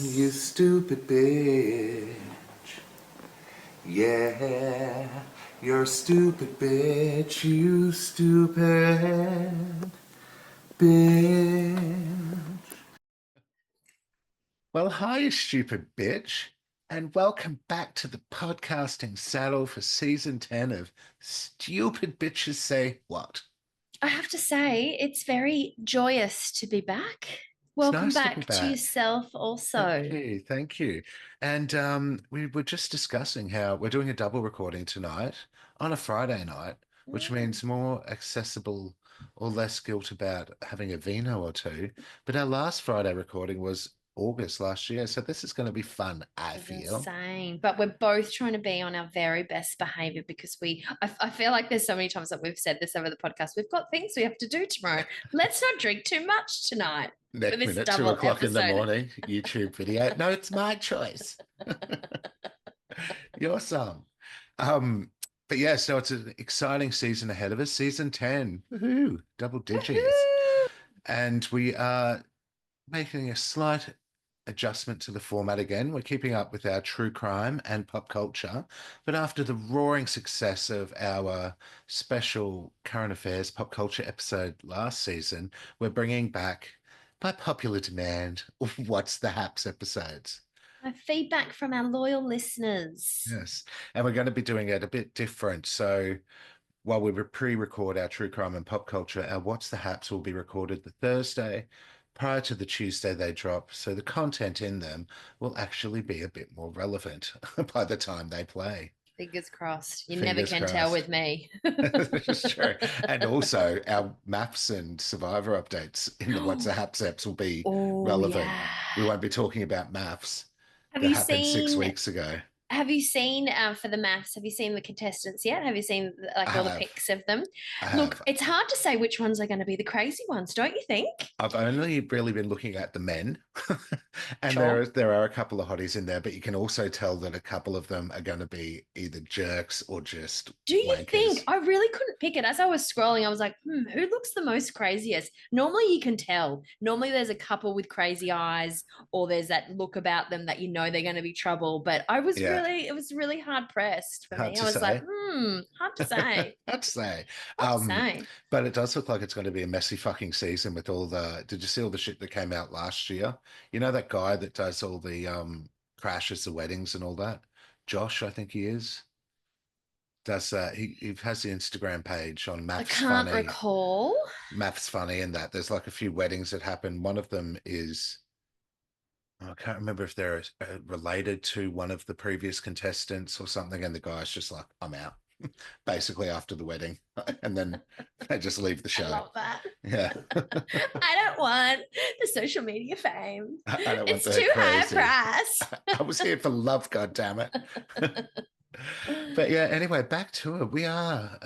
You stupid bitch. Yeah, you're a stupid bitch. You stupid bitch. Well, hi, you stupid bitch, and welcome back to the podcasting saddle for season 10 of Stupid Bitches Say What. I have to say, it's very joyous to be back. It's Welcome nice to be back to back. yourself Thank also. you, thank you. And we were just discussing how we're doing a double recording tonight on a Friday night, which Mm. means more accessible or less guilt about having a vino or two. But our last Friday recording was August last year, so this is going to be fun, I It's feel. insane. But we're both trying to be on our very best behavior because I feel like there's so many times that we've said this over the podcast. We've got things we have to do tomorrow. Let's not drink too much tonight for Next this minute, two double o'clock in the episode. morning, YouTube video. No, it's my choice. Your song. Um, but yeah, so it's an exciting season ahead of us. Season 10. Woohoo, double digits. Woohoo! And we are making a slight adjustment to the format again. We're keeping up with our true crime and pop culture. But after the roaring success of our special current affairs pop culture episode last season, we're bringing back, by popular demand, What's the Haps episodes. Feedback from our loyal listeners. Yes. And we're going to be doing it a bit different. So while we pre-record our true crime and pop culture, our What's the Haps will be recorded the Thursday prior to the Tuesday they drop. So the content in them will actually be a bit more relevant by the time they play. Fingers crossed. You never Fingers can tell crossed. with me. This is true. And also our maps and survivor updates in the What's the Haps apps will be Oh, relevant. yeah. We won't be talking about maths Have that you happened six seen weeks ago. Have you seen for the maths? Have you seen the contestants yet? Have you seen I like all the have. pics of them? I Look, have. it's hard to say which ones are going to be the crazy ones, don't you think? I've only really been looking at the men, and Sure. there are a couple of hotties in there, but you can also tell that a couple of them are going to be either jerks or just Do you think? wankers. I really couldn't pick it. As I was scrolling, I was like, who looks the most craziest? Normally you can tell. Normally there's a couple with crazy eyes, or there's that look about them that you know they're going to be trouble. But Yeah, it was really hard pressed for hard me. I to was like, say. hard to say. I'd say. Hard to say. But it does look like it's going to be a messy fucking season with all the. Did you see all the shit that came out last year? You know that guy that does all the crashes the weddings and all that? Josh, I think he is. Does he has the Instagram page on I Maths can't Funny. recall. Maths Funny in that there's like a few weddings that happen. One of them is I can't remember if they're related to one of the previous contestants or something, and the guy's just like, I'm out, basically after the wedding, and then they just leave the I show. love that. Yeah, I don't want the social media fame. I don't want It's the too high a crazy. price. I was here for love, god damn it. But yeah, anyway, back to it. We are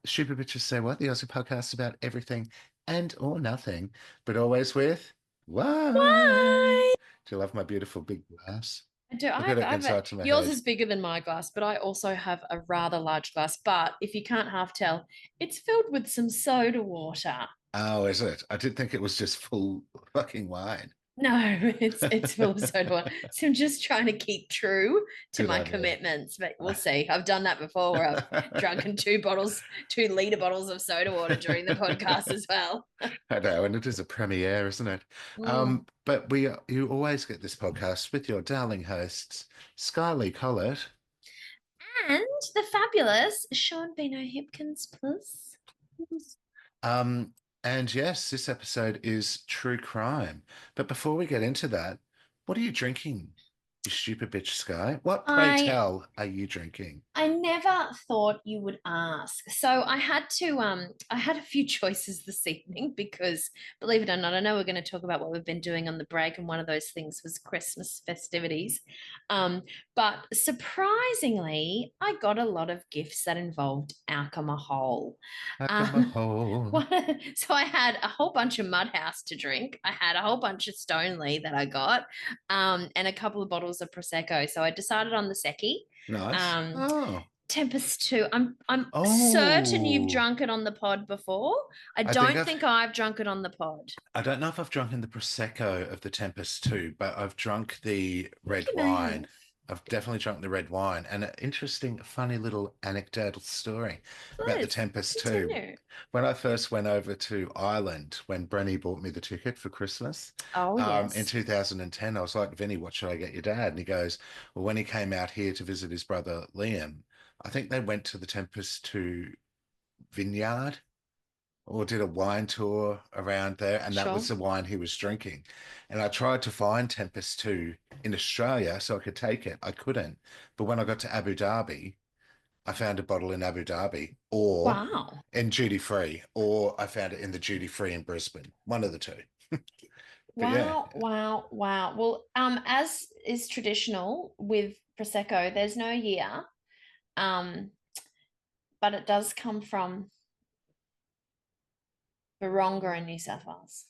Stupid Bitches Say What, the Aussie podcast about everything and or nothing, but always with why. Why? Do you love my beautiful big glass? I do. Look at it inside to my Yours head. is bigger than my glass, but I also have a rather large glass. But if you can't half tell, it's filled with some soda water. Oh, is it? I did think it was just full fucking wine. No, it's full of soda water. So I'm just trying to keep true to Good my on you. commitments, but we'll see. I've done that before where I've drunken 2-liter bottles of soda water during the podcast as well. I know, and it is a premiere, isn't it? Mm. But you always get this podcast with your darling hosts, Skye Collett. And the fabulous Sean Bino Hipkins, plus. Um, and yes, this episode is true crime. But before we get into that, what are you drinking, you stupid bitch, Skye? What, pray I tell, are you drinking? I never thought you would ask. So I had a few choices this evening because believe it or not, I know we're going to talk about what we've been doing on the break, and one of those things was Christmas festivities. Um, but surprisingly, I got a lot of gifts that involved alcohol. Um, Alcohol. so I had a whole bunch of Mudhouse to drink. I had a whole bunch of Stoneleigh that I got, and a couple of bottles of Prosecco. So I decided on the Secchi. Nice. Um, Oh. Tempest 2. I'm certain you've Oh, drunk it on the pod before. I I think don't I've think I've drunk it on the pod. I don't know if I've drunk in the Prosecco of the Tempest too, but I've drunk the I think red you may wine. have. I've definitely drunk the red wine. And an interesting, funny little anecdotal story about the Please Tempest too. continue. When I first went over to Ireland, when Brenny bought me the ticket for Christmas, Oh, in yes. 2010, I was like, Vinny, what should I get your dad? And he goes, well, when he came out here to visit his brother Liam, I think they went to the Tempest 2 vineyard or did a wine tour around there, and that was Sure. the wine he was drinking. And I tried to find Tempest 2 in Australia so I could take it. I couldn't. But when I got to Abu Dhabi, I found a bottle in Abu Dhabi or Wow. in duty free, or I found it in the duty free in Brisbane. One of the two. But yeah, Wow, wow, wow. Well, as is traditional with Prosecco, there's no year, um, but it does come from Wahroonga in New South Wales.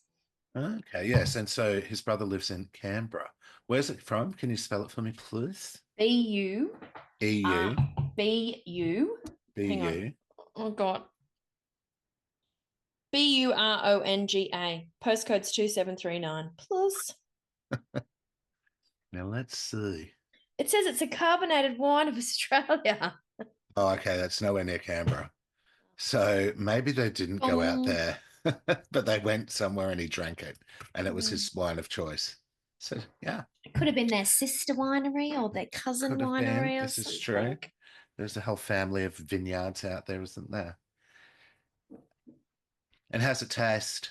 okay, yes. And so his brother lives in Canberra. Where's it from? Can you spell it for me, please? BU, uh, EU, BU. Hang on. BU. Oh God. Buronga. Postcode's 2739. Plus, Now let's see. it says it's a carbonated wine of Australia. Oh, okay, that's nowhere near Canberra. So maybe they didn't go out Um, there, but they went somewhere and he drank it, and it was mm, his wine of choice. So yeah, it could have been their sister winery or their cousin could have been. winery or This is true. something. There's a whole family of vineyards out there, isn't there? And how's it taste?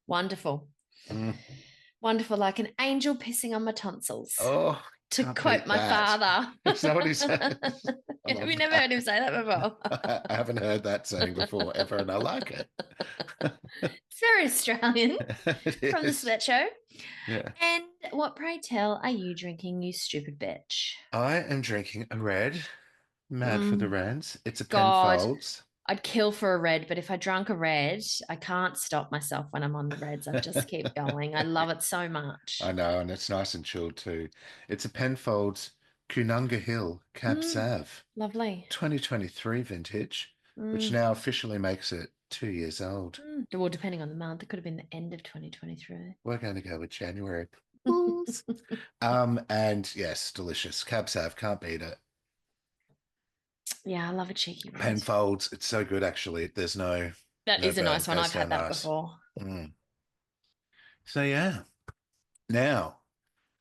Wonderful. Mm. Wonderful, like an angel pissing on my tonsils, Oh, to can't quote beat my that. father. Is that what he says? I Have you love never heard him that. say that before? I haven't heard that saying before ever, and I like it. It's very Australian It from the is. Sweat Show. Yeah. And what, pray tell, are you drinking, you stupid bitch? I am drinking a red. Mad for the Mm, reds. It's a God, Penfolds. I'd kill for a red, but if I drank a red, I can't stop myself when I'm on the reds. I just keep going. I love it so I much. know, and it's nice and chilled too. It's a Penfolds Cununga Hill Cab Mm, Sav lovely. 2023 vintage, which Mm, now officially makes it 2 years old. Well, depending on the month, it could have been the end of 2023. We're going to go with January. Fools. And yes, delicious. Cab Sav, can't beat it. Yeah, I love a cheeky red. Penfolds, it's so good actually. There's That no is a burn, nice one. goes I've down had that nice. before. Mm. So yeah. Now,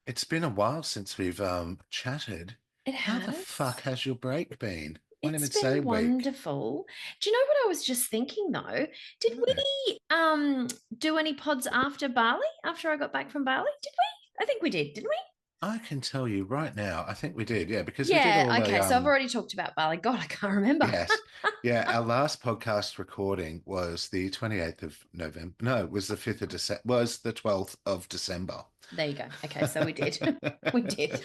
it's been a while since we've chatted. It How the fuck has. has your break been? Won't It's even say been week. wonderful. Do you know what I was just thinking though? Did No. we do any pods after Bali? After I got back from Bali? Did we? I think we did, didn't we? I can tell you right now, I think we did, yeah, because we did all Yeah, the okay. So I've already talked about Bali. God, I can't remember. yes. Yeah, our last podcast recording was the 28th of November. No, it was the 5th of December, was the 12th of December. There you go. Okay, so we did. We did.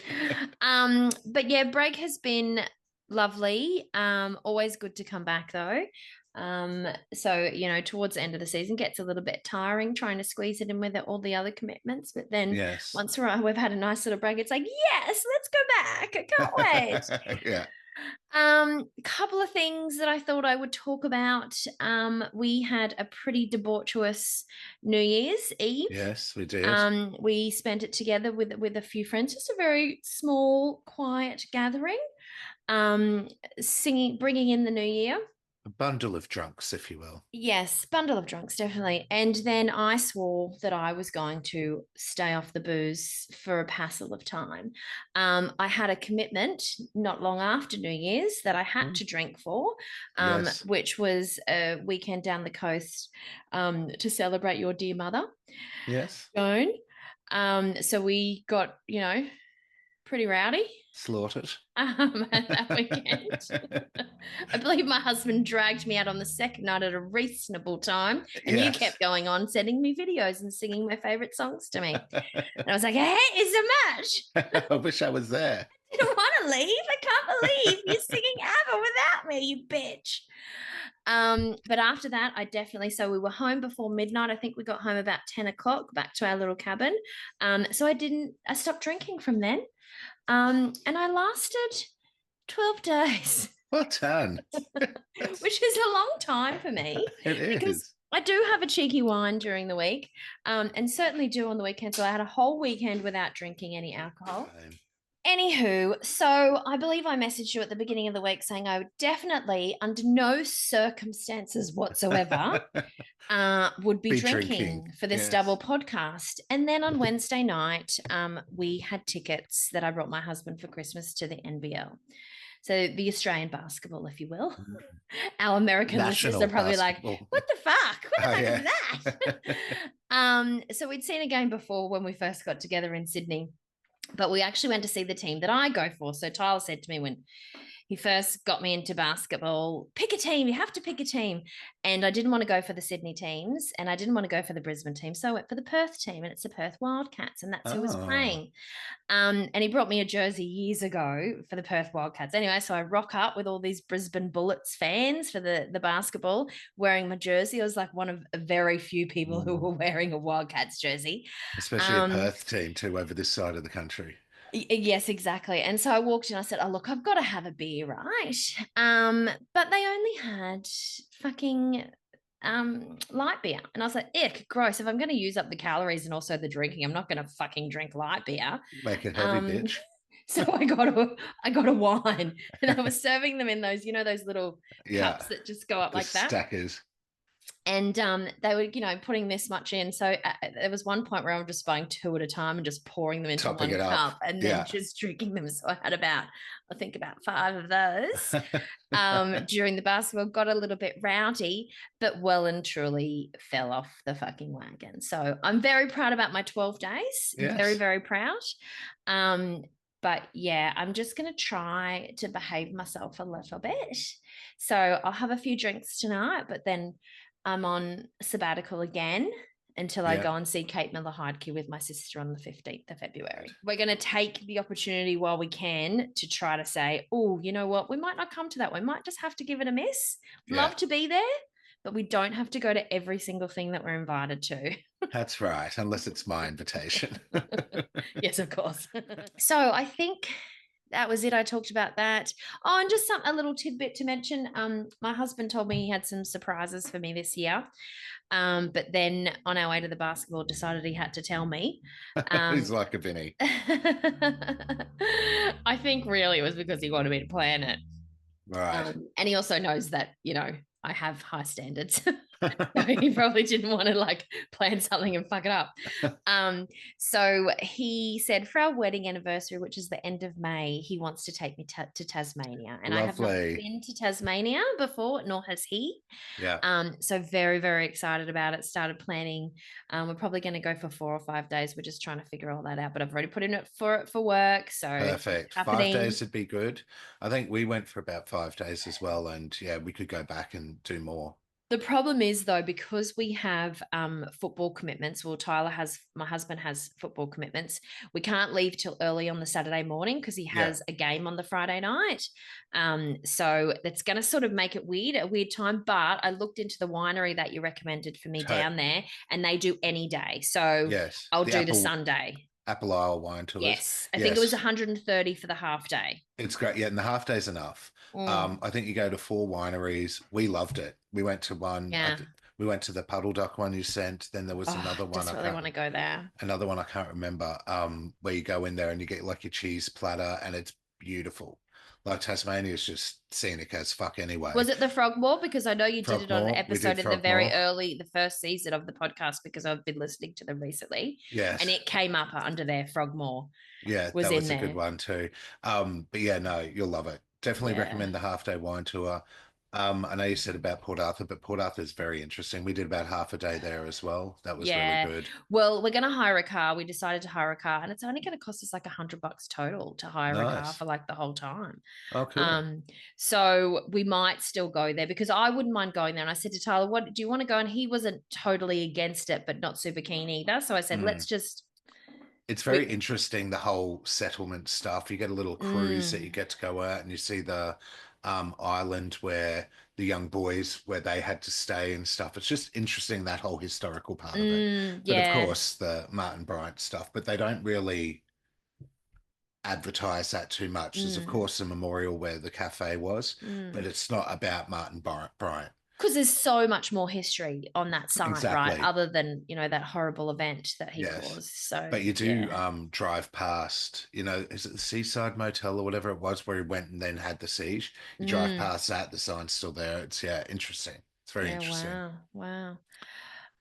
But yeah, break has been lovely. Always good to come back though. So towards the end of the season gets a little bit tiring trying to squeeze it in with all the other commitments. But then Yes. once we've had a nice little break, it's like, yes, let's go back. I can't wait. Yeah. Couple of things that I thought I would talk about. We had a pretty debaucherous New Year's Eve. Yes, we did. We spent it together with a few friends, just a very small, quiet gathering. Singing, bringing in the new year. A bundle of drunks, if you will. Yes, bundle of drunks, definitely. And then I swore that I was going to stay off the booze for a passel of time. I had a commitment not long after New Year's that I had Hmm. to drink for, Yes. which was a weekend down the coast to celebrate your dear mother, Yes. Joan. So we got, pretty rowdy Slaughtered. at that weekend. I believe my husband dragged me out on the second night at a reasonable time, and you Yes. kept going on sending me videos and singing my favorite songs to me. And I was like, hey, it's a match. I wish I was there. I didn't want to leave. I can't believe you're singing ABBA without me, you bitch. But after that, so we were home before midnight. I think we got home about 10 o'clock back to our little cabin. So I stopped drinking from then. And I lasted 12 days, Well done. which is a long time for me It because is. I do have a cheeky wine during the week, and certainly do on the weekend. So I had a whole weekend without drinking any alcohol. Same. Anywho, so I believe I messaged you at the beginning of the week saying I would definitely, under no circumstances whatsoever, would be Be drinking. drinking for this double Yes. podcast. And then on Wednesday night, we had tickets that I brought my husband for Christmas to the NBL. So the Australian basketball, if you will. Our American listeners are National probably like, basketball. what the fuck? What the Oh, fuck is yeah. that? So we'd seen a game before when we first got together in Sydney, but we actually went to see the team that I go for. So Tyler said to me when he first got me into basketball, pick a team, you have to pick a team. And I didn't want to go for the Sydney teams and I didn't want to go for the Brisbane team. So I went for the Perth team and it's the Perth Wildcats and that's who was Oh, playing. And he brought me a jersey years ago for the Perth Wildcats. Anyway, so I rock up with all these Brisbane Bullets fans for the basketball wearing my jersey. I was like one of very few people who were wearing a Wildcats jersey. especially a Um, Perth team too over this side of the country. Yes, exactly. And so I walked in, I said, oh, look, I've got to have a beer, right? But they only had fucking light beer. And I was like, ick, gross. If I'm going to use up the calories and also the drinking, I'm not going to fucking drink light beer. Make it heavy, Um, bitch. so I got a wine and I was serving them in those, those little Yeah, cups that just go up the like that. stackers And they were, putting this much in. So there was one point where I was just buying two at a time and just pouring them into topping one it up. cup and then Yeah. just drinking them. So I had I think about five of those during the basketball. Got a little bit rowdy, but well and truly fell off the fucking wagon. So I'm very proud about my 12 days. Very, Yes. very proud. Um, but yeah, I'm just going to try to behave myself a little bit. So I'll have a few drinks tonight, but then I'm on sabbatical again until I Yeah. go and see Kate Miller Heidke with my sister on the 15th of Good. February. We're going to take the opportunity while we can to try to say, oh, you know what? We might not come to that. We might just have to give it a miss. Yeah. Love to be there, but we don't have to go to every single thing that we're invited to. That's right. Unless it's my invitation. Yes, of course. So I think that was it. I talked about that. Oh, and just a little tidbit to mention. My husband told me he had some surprises for me this year. But then on our way to the basketball, decided he had to tell me. He's like a Vinny. I think really it was because he wanted me to plan it. Right. And he also knows that, I have high standards. So he probably didn't want to like plan something and fuck it up. So he said for our wedding anniversary, which is the end of May, he wants to take me to Tasmania. And I have not Lovely. been to Tasmania before, nor has he. Yeah. So very, very excited about it. Started planning. We're probably going to go for 4 or 5 days. We're just trying to figure all that out. But I've already put in it for work. So it's Perfect. Five happening. days would be good. I think we went for about 5 days as well. And yeah, we could go back and do more. The problem is though, because we have football commitments. Well, my husband has football commitments. We can't leave till early on the Saturday morning because he Yeah. has a game on the Friday night. So that's going to sort of make it a weird time. But I looked into the winery that you recommended for me To- down there, and they do any day. So yes. I'll The do the Apple Sunday. Apple Isle wine tours. Yes, I think it was Yes. 130 for the half day. It's great. Yeah, and the half day's enough. Mm, I think you go to 4 wineries. We loved it. We went to one. yeah. We went to the Puddle Duck one you sent. Then there was Oh, another one. just really want to go there. Another one I can't remember. Where you go in there and you get like your cheese platter, and it's beautiful. Like Tasmania is just scenic as fuck anyway. Was it the Frogmore? Because I know you did it on an Frogmore, we did episode in Frogmore. the first season of the podcast, because I've been listening to them recently, and Yes. it came up under there. Frogmore Yeah, was that in was a good there. one too. But yeah, no, you'll love it. Definitely Yeah, recommend the half day wine tour. I know you said about Port Arthur, but Port Arthur is very interesting. We did about half a day there as well. That was really yeah. good. Well, we're going to hire a car. We decided to hire a car, and it's only going to cost us like $100 total to hire a car Nice. for like the whole time. Oh, cool. Um, so we might still go there because I wouldn't mind going there. And I said to Tyler, "What do you want to go?" And he wasn't totally against it, but not super keen either. So I said, Mm. "Let's just It's very we." interesting, the whole settlement stuff. You get a little cruise that you Mm, get to go out and you see the island where the young boys where they had to stay and stuff. It's just interesting, that whole historical part of it. But of yeah. course, the Martin Bryant stuff, but they don't really advertise that too much. There's, of Mm, course, a memorial where the cafe was, but mm. it's not about Martin Bryant. Because there's so much more history on that site, right? Exactly. Other than, that horrible event that he Yes. caused. So, But you do yeah. drive past, is it the Seaside Motel or whatever it was where he went and then had the siege? You drive Mm, past that, the sign's still there. It's yeah, interesting. It's very yeah, interesting. wow.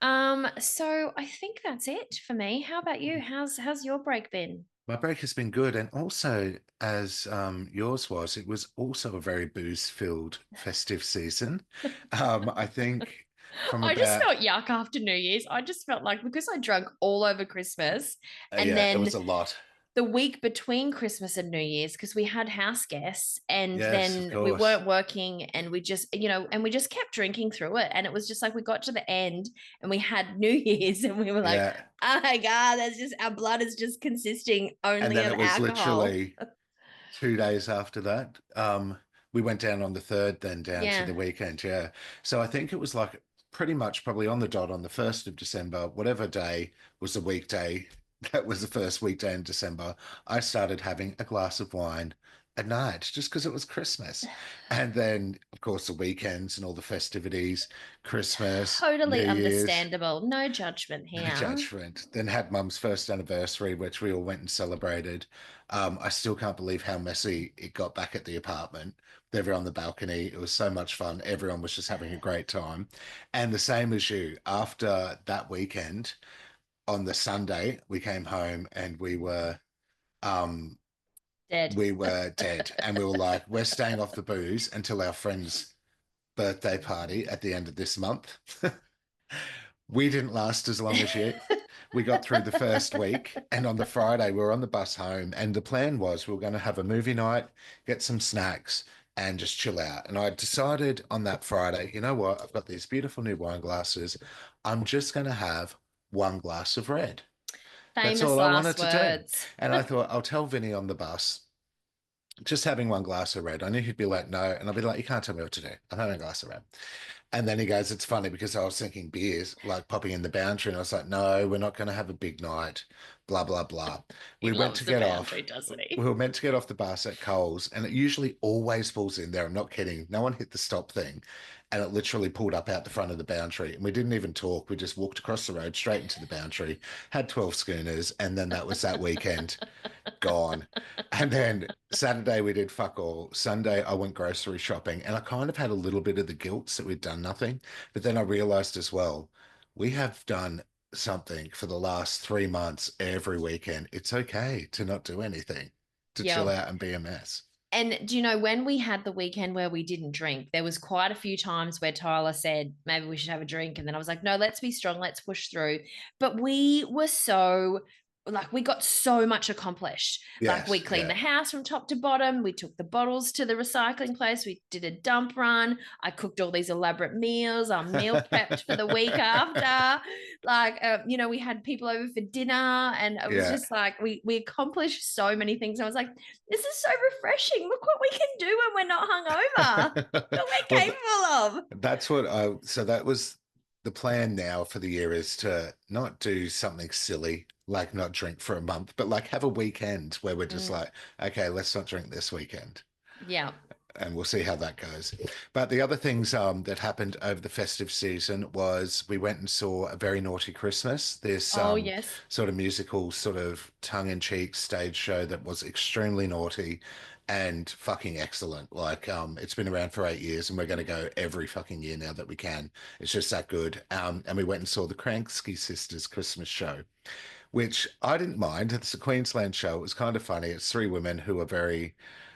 Wow. So I think that's it for me. How about you? How's your break been? My break has been good, and also as yours was, it was also a very booze-filled festive season. I think from I just about felt yuck after New Year's. I just felt like because I drunk all over Christmas and yeah, it then was a lot. the week between Christmas and New Year's, because we had house guests and Yes, of then we course. weren't working and we just, and we just kept drinking through it. And it was just like we got to the end and we had New Year's and we were like, Yeah, oh my God, that's just our blood is just consisting and only then of it was alcohol. literally 2 days after that. We went down on the third, then down to the Yeah, weekend. Yeah. So I think it was like pretty much probably on the dot on the 1st of December, whatever day was the weekday. That was the first weekday in December. I started having a glass of wine at night just because it was Christmas. And then, of course, the weekends and all the festivities, Christmas, totally New Year's. understandable. No judgment No here. judgment. Then had Mum's first anniversary, which we all went and celebrated. I still can't believe how messy it got back at the apartment. With everyone on the balcony. It was so much fun. Everyone was just having a great time. And the same as you, after that weekend, on the Sunday, we came home and um Dead. we were dead. And we were like, we're staying off the booze until our friend's birthday party at the end of this month. We didn't last as long as you. We got through the first week, and on the Friday, we were on the bus home, and the plan was we were going to have a movie night, get some snacks, and just chill out. And I decided on that Friday, you know what? I've got these beautiful new wine glasses. I'm just going to have one glass of red. That's Famous all I last wanted to do. words. And I thought, I'll tell Vinny on the bus, just having one glass of red. I knew he'd be like, no. And I'll be like, you can't tell me what to do. I'm having a glass of red. And then he goes, it's funny because I was thinking beers, like popping in the boundary. And I was like, no, we're not going to have a big night, blah, blah, blah. He We went loves to the get boundary, off. doesn't We he? were meant to get off the bus at Coles, and it usually always falls in there. I'm not kidding. No one hit the stop thing. And it literally pulled up out the front of the boundary. And we didn't even talk. We just walked across the road straight into the boundary, had 12 schooners. And then that was that weekend gone. And then Saturday we did fuck all. Sunday I went grocery shopping and I kind of had a little bit of the guilt that we'd done nothing. But then I realized as well, we have done something for the last 3 months every weekend. It's okay to not do anything, to chill Yeah. out and be a mess. And do you know when we had the weekend where we didn't drink, there was quite a few times where Tyler said, maybe we should have a drink. And then I was like, no, let's be strong, let's push through. But we were so like we got so much accomplished. Like we Yes, cleaned the yeah. house from top to bottom. We took the bottles to the recycling place. We did a dump run. I cooked all these elaborate meals. I meal prepped for the week after. Like, we had people over for dinner, and it was Yeah. just like we accomplished so many things. I was like, this is so refreshing. Look what we can do when we're not hungover. What we're Well, capable of. that's what so that was the plan now for the year is to not do something silly, like not drink for a month, but like have a weekend where we're just Mm, like, okay, let's not drink this weekend. yeah. And we'll see how that goes. But the other things that happened over the festive season was we went and saw A Very Naughty Christmas, this Oh, yes. sort of musical, sort of tongue-in-cheek stage show that was extremely naughty and fucking excellent. Like, it's been around for 8 years, and we're going to go every fucking year now that we can. It's just that good. And we went and saw the Kranksky Sisters Christmas show, which I didn't mind. It's a Queensland show. It was kind of funny. It's three women who are very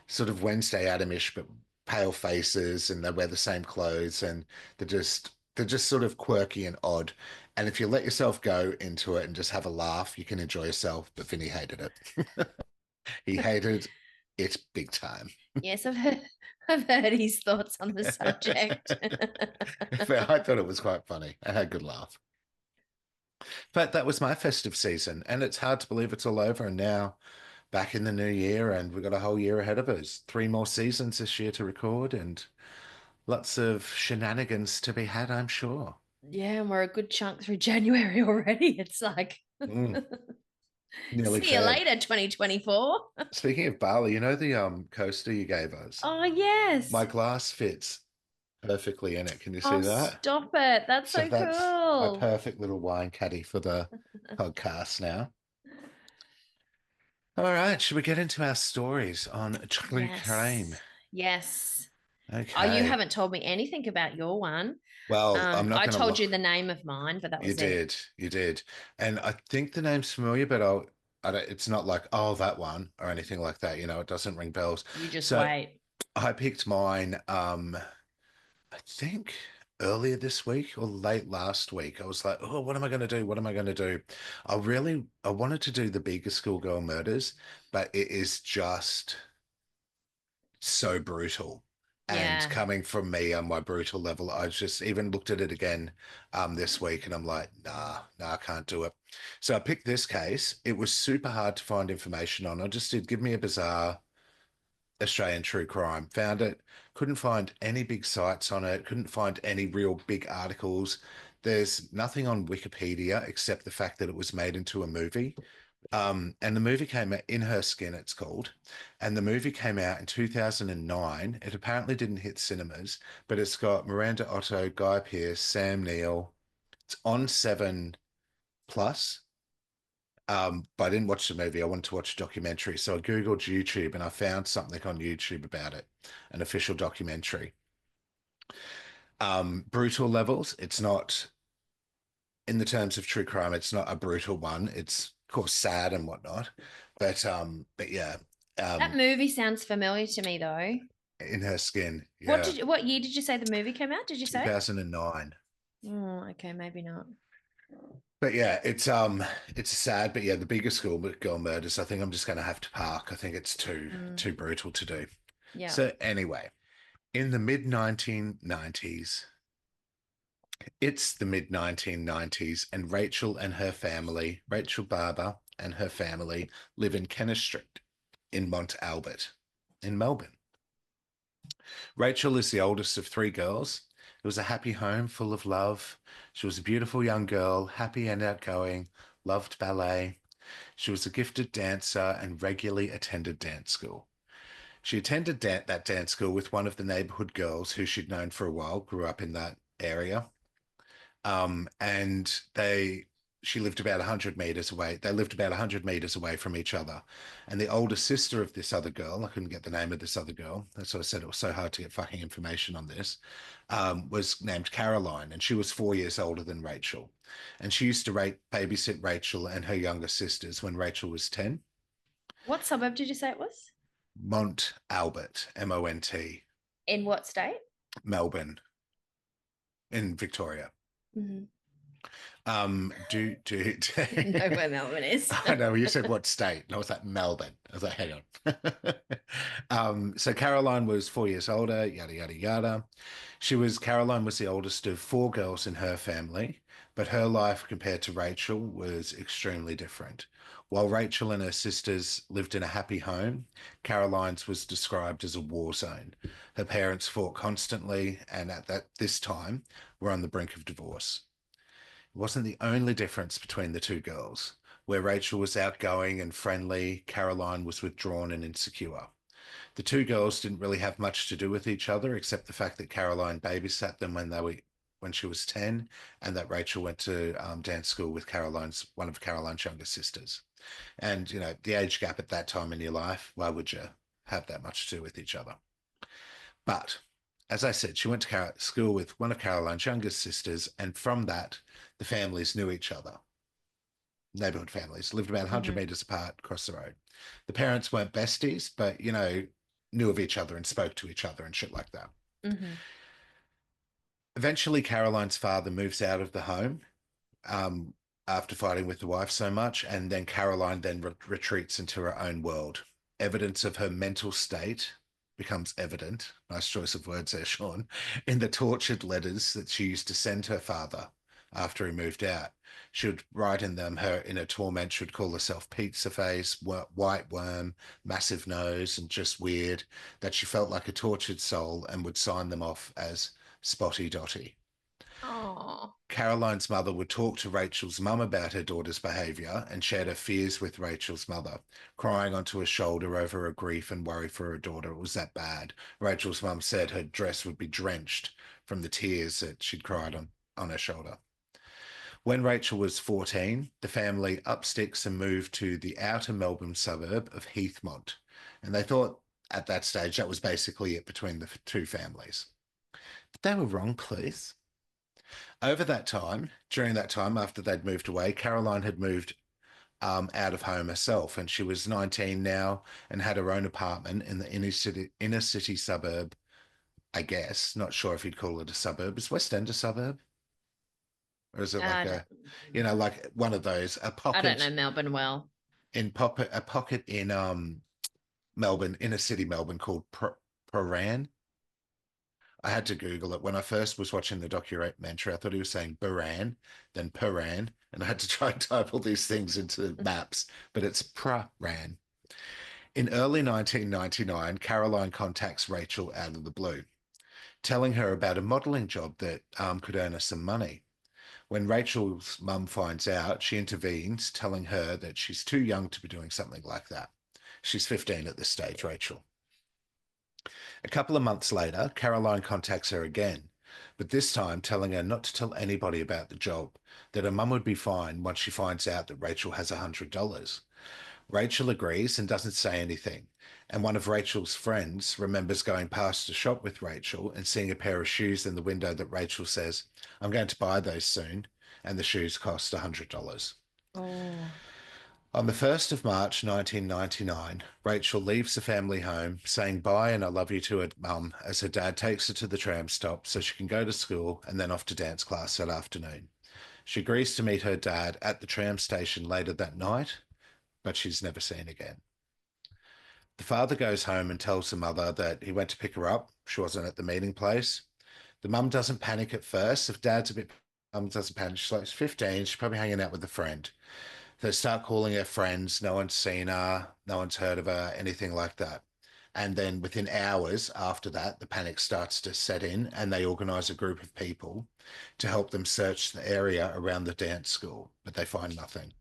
sort of Wednesday Adamish, but pale faces, and they wear the same clothes, and they're just sort of quirky and odd. And if you let yourself go into it and just have a laugh, you can enjoy yourself. But Vinny hated it. He hated it big time. Yes, I've heard his thoughts on the subject. But I thought it was quite funny. I had a good laugh. But that was my festive season, and it's hard to believe it's all over. And now back in the new year, and we've got a whole year ahead of us. 3 more seasons this year to record, and lots of shenanigans to be had, I'm sure. Yeah, and we're a good chunk through January already. It's like Mm. Nearly See you Feb. later, 2024. Speaking of barley, you know the coaster you gave us? Oh, yes. My glass fits perfectly in it. Can you see Oh, that? stop it. That's So so that's my cool. perfect little wine caddy for the podcast now. All right, should we get into our stories on true crime? Yes. Yes. Oh, you Okay. haven't told me anything about your one. Well, I'm not I going to told lie. you the name of mine, but that You was it. did, you did, and I think the name's familiar, but I don't, it's not like oh that one or anything like that. You know, it doesn't ring bells. You just So wait. I picked mine. I think earlier this week or late last week. I was like, oh, what am I going to do? What am I going to do? I wanted to do the bigger schoolgirl murders, but it is just so brutal. And Yeah. coming from me on my brutal level, I just even looked at it again this week and I'm like, nah, I can't do it. So I picked this case. It was super hard to find information on. I just did give me a bizarre Australian true crime. Found it, couldn't find any big sites on it, couldn't find any real big articles. There's nothing on Wikipedia except the fact that it was made into a movie. And the movie came out In Her Skin, it's called. And the movie came out in 2009. It apparently didn't hit cinemas, but it's got Miranda Otto, Guy Pearce, Sam Neill. It's on 7 Plus. But I didn't watch the movie. I wanted to watch a documentary. So I Googled YouTube and I found something on YouTube about it, an official documentary. Brutal levels. It's not, in the terms of true crime, it's not a brutal one. It's of course sad and whatnot. But yeah, That um, movie sounds familiar to me though. In Her Skin. Yeah. What year did you say the movie came out? Did you say? 2009. Oh, okay, maybe not. But yeah, it's sad, but yeah, the bigger school girl murders, I think I'm just gonna have to park. I think it's too Mm, brutal to do. yeah. So anyway, in the mid 1990s, it's the mid 1990s, and Rachel Barber and her family live in Kenneth Street in Mont Albert in Melbourne. Rachel is the oldest of three girls. It was a happy home full of love. She was a beautiful young girl, happy and outgoing, loved ballet. She was a gifted dancer and regularly attended dance school. She attended that dance school with one of the neighborhood girls who she'd known for a while, grew up in that area. And she lived about 100 meters away. They lived about 100 meters away from each other. And the older sister of this other girl, I couldn't get the name of this other girl. That's what I said. It was so hard to get fucking information on this, was named Caroline. And she was 4 years older than Rachel. And she used to babysit Rachel and her younger sisters when Rachel was 10. What suburb did you say it was? Mont Albert, Mont, In what state? Melbourne in Victoria. Mm-hmm. Do Know where Melbourne is. I know you said what state, and I was like Melbourne. I was like, hang on. So Caroline was 4 years older, yada yada yada. Caroline was the oldest of four girls in her family, but her life compared to Rachel was extremely different. While Rachel and her sisters lived in a happy home, Caroline's was described as a war zone. Her parents fought constantly, and at this time were on the brink of divorce. It wasn't the only difference between the two girls. Where Rachel was outgoing and friendly, Caroline was withdrawn and insecure. The two girls didn't really have much to do with each other, except the fact that Caroline babysat them when she was 10, and that Rachel went to dance school with one of Caroline's younger sisters. And you know, the age gap at that time in your life, why would you have that much to do with each other? But as I said, she went to school with one of Caroline's youngest sisters, and from that, the families knew each other. Neighborhood families lived about 100 Mm-hmm. meters apart across the road. The parents weren't besties, but you know, knew of each other and spoke to each other and shit like that. Mm-hmm. Eventually, Caroline's father moves out of the home um, after fighting with the wife so much, and then Caroline then retreats into her own world. Evidence of her mental state becomes evident. Nice choice of words there, Sean. In the tortured letters that she used to send her father after he moved out. She would write in them her inner torment. She would call herself pizza face, white worm, massive nose, and just weird. That she felt like a tortured soul and would sign them off as Spotty Dotty. Oh, Caroline's mother would talk to Rachel's mum about her daughter's behaviour and shared her fears with Rachel's mother, crying onto her shoulder over her grief and worry for her daughter. It was that bad. Rachel's mum said her dress would be drenched from the tears that she'd cried on her shoulder. When Rachel was 14, the family up sticks and moved to the outer Melbourne suburb of Heathmont. And they thought at that stage that was basically it between the two families. But they were wrong, please. Over that time, during that time after they'd moved away, Caroline had moved out of home herself, and she was 19 now and had her own apartment in the inner city suburb. I guess not sure if you'd call it a suburb. Is West End a suburb, or is it like I don't, like one of those a I don't know pocket Melbourne well. a pocket in Melbourne, inner city Melbourne called Prahran. I had to Google it. When I first was watching the documentary, I thought he was saying Baran, then Paran, and I had to try and type all these things into maps, but it's Praran. In early 1999, Caroline contacts Rachel out of the blue, telling her about a modelling job that could earn her some money. When Rachel's mum finds out, she intervenes, telling her that she's too young to be doing something like that. She's 15 at this stage, Rachel. A couple of months later, Caroline contacts her again, but this time telling her not to tell anybody about the job, that her mum would be fine once she finds out that Rachel has $100. Rachel agrees and doesn't say anything, and one of Rachel's friends remembers going past a shop with Rachel and seeing a pair of shoes in the window that Rachel says, I'm going to buy those soon, and the shoes cost $100. Oh, On the 1st of March 1999, Rachel leaves the family home, saying bye and I love you to her mum as her dad takes her to the tram stop so she can go to school and then off to dance class that afternoon. She agrees to meet her dad at the tram station later that night, but she's never seen again. The father goes home and tells the mother that he went to pick her up. She wasn't at the meeting place. The mum doesn't panic at first. If dad's a bit, mum doesn't panic. She's like, she's 15. She's probably hanging out with a friend. They start calling her friends. No one's seen her. No one's heard of her, anything like that. And then within hours after that, the panic starts to set in and they organise a group of people to help them search the area around the dance school, but they find nothing.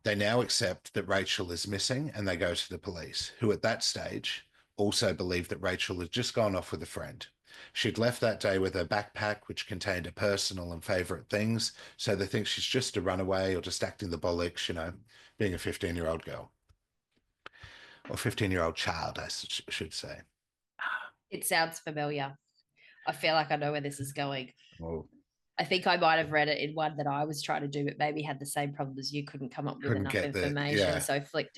They now accept that Rachel is missing and they go to the police, who at that stage also believe that Rachel had just gone off with a friend. She'd left that day with her backpack, which contained her personal and favourite things, so they think she's just a runaway or just acting the bollocks, being a 15-year-old girl or 15-year-old child, I should say. it sounds familiar. I feel like I know where this is going. Well, I think I might have read it in one that I was trying to do, but maybe had the same problem as you, couldn't come up with couldn't enough get information, yeah. so flicked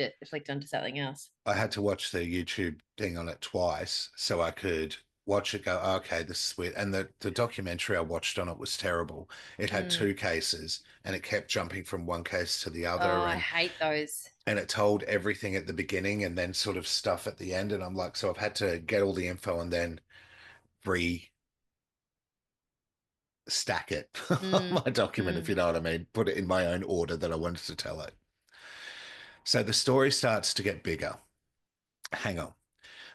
onto something else. I had to watch the YouTube thing on it twice so I could watch it go, oh, okay, this is weird. And the documentary I watched on it was terrible. It had Mm. two cases and it kept jumping from one case to the Oh, other I hate those. and it told everything at the beginning and then sort of stuff at the end. And I'm like, so I've had to get all the info and then re stack it on Mm. my document, if Mm. you know what I mean, put it in my own order that I wanted to tell it. So the story starts to get bigger. Hang on.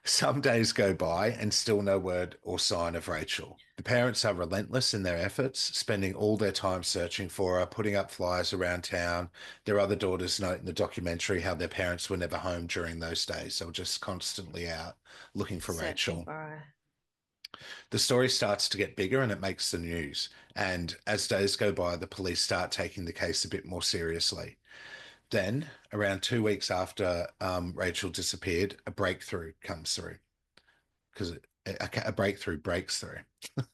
Some days go by and still no word or sign of Rachel. The parents are relentless in their efforts, spending all their time searching for her, putting up flyers around town. Their other daughters note in the documentary how their parents were never home during those days. They were just constantly out looking for Searching Rachel. for her. The story starts to get bigger and it makes the news. And as days go by, the police start taking the case a bit more seriously. Then, around 2 weeks after Rachel disappeared, a breakthrough comes through because a breakthrough breaks through.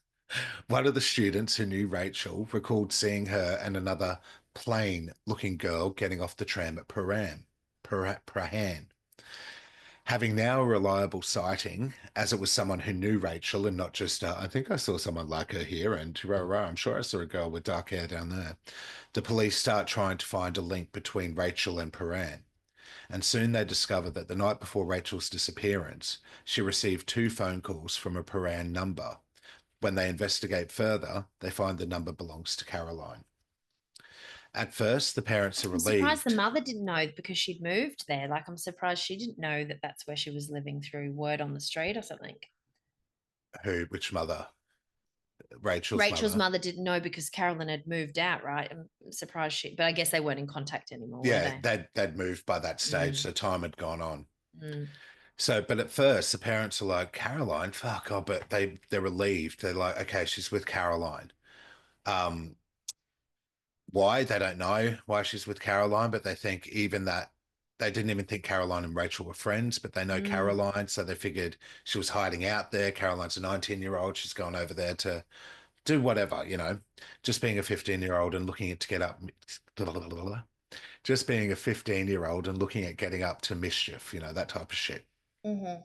One of the students who knew Rachel recalled seeing her and another plain looking girl getting off the tram at Prahan. Having now a reliable sighting, as it was someone who knew Rachel and not just, I think I saw someone like her here, and I'm sure I saw a girl with dark hair down there. The police start trying to find a link between Rachel and Paran, and soon they discover that the night before Rachel's disappearance, she received two phone calls from a Paran number. When they investigate further, they find the number belongs to Caroline. At first, the parents are I'm surprised the relieved. mother didn't know because she'd moved there. Like, I'm surprised she didn't know that that's where she was living through word on the street or something. Which mother? Rachel's Rachel's mother. mother didn't know because Carolyn had moved out, right? I'm surprised but I guess they weren't in contact anymore, were Yeah, they? they'd moved by that stage, Mm, so time had gone on. mm, So, but at first, the parents are like, Caroline, fuck, oh, but they're relieved. They're like, okay, she's with Caroline. Um, why? They don't know why she's with Caroline, but they think even that they didn't even think Caroline and Rachel were friends, but they know mm, Caroline, so they figured she was hiding out there. Caroline's a 19-year-old. She's gone over there to do whatever, just being a 15-year-old and looking at to get up, just being a 15-year-old and looking at getting up to mischief, that type of shit. mm-hmm,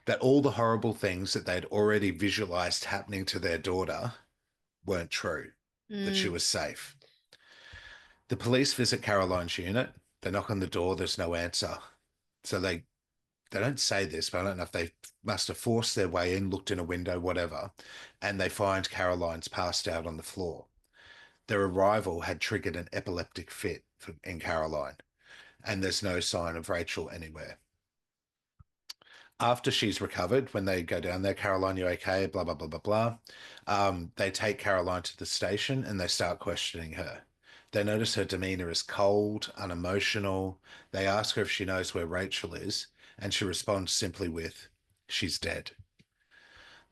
That all the horrible things that they'd already visualized happening to their daughter weren't true, that she mm. was safe. The police visit Caroline's unit. They knock on the door. There's no answer. So they don't say this, but I don't know if they must have forced their way in, looked in a window, whatever, and they find Caroline's passed out on the floor. Their arrival had triggered an epileptic fit in Caroline, and there's no sign of Rachel anywhere. After she's recovered, when they go down there, Caroline, you okay? Blah, blah, blah, blah, blah. They take Caroline to the station and they start questioning her. They notice her demeanor is cold, unemotional. They ask her if she knows where Rachel is, and she responds simply with, she's dead.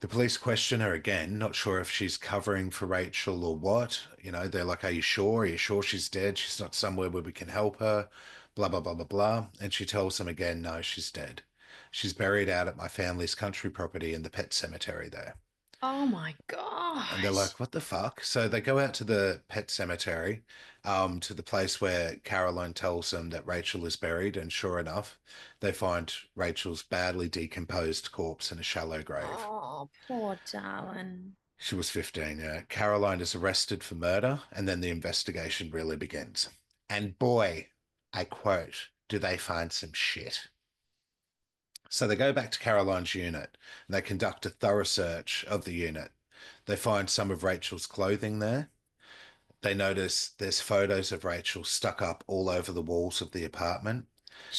The police question her again, not sure if she's covering for Rachel or what. They're like, are you sure? Are you sure she's dead? She's not somewhere where we can help her, blah, blah, blah, blah, blah. And she tells them again, no, she's dead. She's buried out at my family's country property in the pet cemetery there. Oh my And they're gosh. like, what the fuck? So they go out to the pet cemetery, to the place where Caroline tells them that Rachel is buried. And sure enough, they find Rachel's badly decomposed corpse in a shallow grave. Oh, poor darling. She was 15, yeah. Caroline is arrested for murder, and then the investigation really begins. And boy, I quote, do they find some shit. So they go back to Caroline's unit and they conduct a thorough search of the unit. They find some of Rachel's clothing there. They notice there's photos of Rachel stuck up all over the walls of the apartment.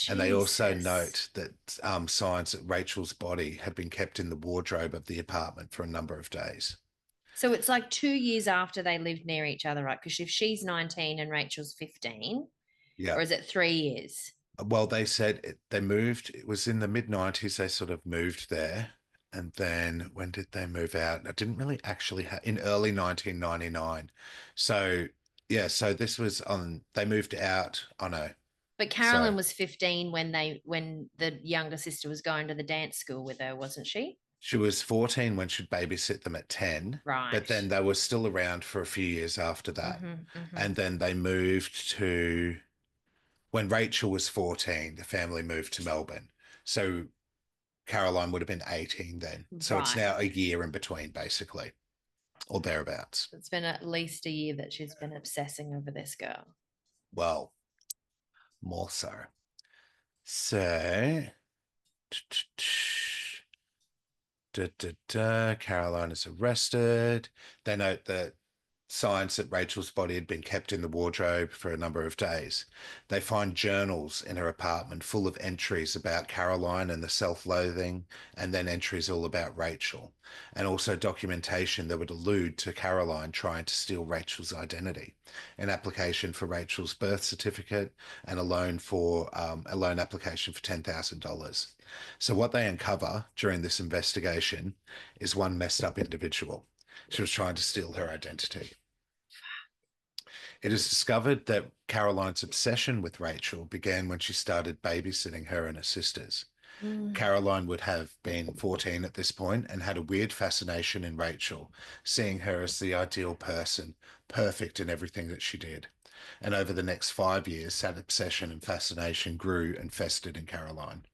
And they also Jesus. note that signs that Rachel's body had been kept in the wardrobe of the apartment for a number of days. So it's like 2 years after they lived near each other, right? Because if she's 19 and Rachel's 15, Yeah. or is it 3 years? Well, they said they moved. It was in the mid 90s. They sort of moved there. And then when did they move out? I didn't really actually have in early 1999. So, yeah, so this was they moved out. Oh, no. But So Carolyn was 15 when the younger sister was going to the dance school with her, wasn't she? she was 14 when she'd babysit them at 10. But Right. then they were still around for a few years after that. Mm-hmm, mm-hmm. And then they moved to, when Rachel was 14, the family moved to Melbourne. So Caroline would have been 18 then. So it's Right. now a year in between, basically, or thereabouts. It's been at least a year that she's been obsessing over this girl. Well, more so. So, Caroline is arrested. They note that signs that Rachel's body had been kept in the wardrobe for a number of days. They find journals in her apartment full of entries about Caroline and the self-loathing, and then entries all about Rachel, and also documentation that would allude to Caroline trying to steal Rachel's identity, an application for Rachel's birth certificate, and a loan application for $10,000. So what they uncover during this investigation is one messed up individual. She was trying to steal her identity. It is discovered that Caroline's obsession with Rachel began when she started babysitting her and her sisters. Mm. Caroline would have been 14 at this point and had a weird fascination in Rachel, seeing her as the ideal person, perfect in everything that she did. And over the next 5 years, that obsession and fascination grew and festered in Caroline.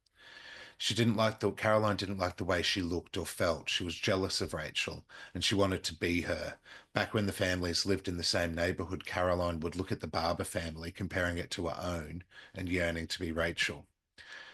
Caroline didn't like the way she looked or felt. She was jealous of Rachel and she wanted to be her. Back when the families lived in the same neighborhood, Caroline would look at the Barber family, comparing it to her own and yearning to be Rachel.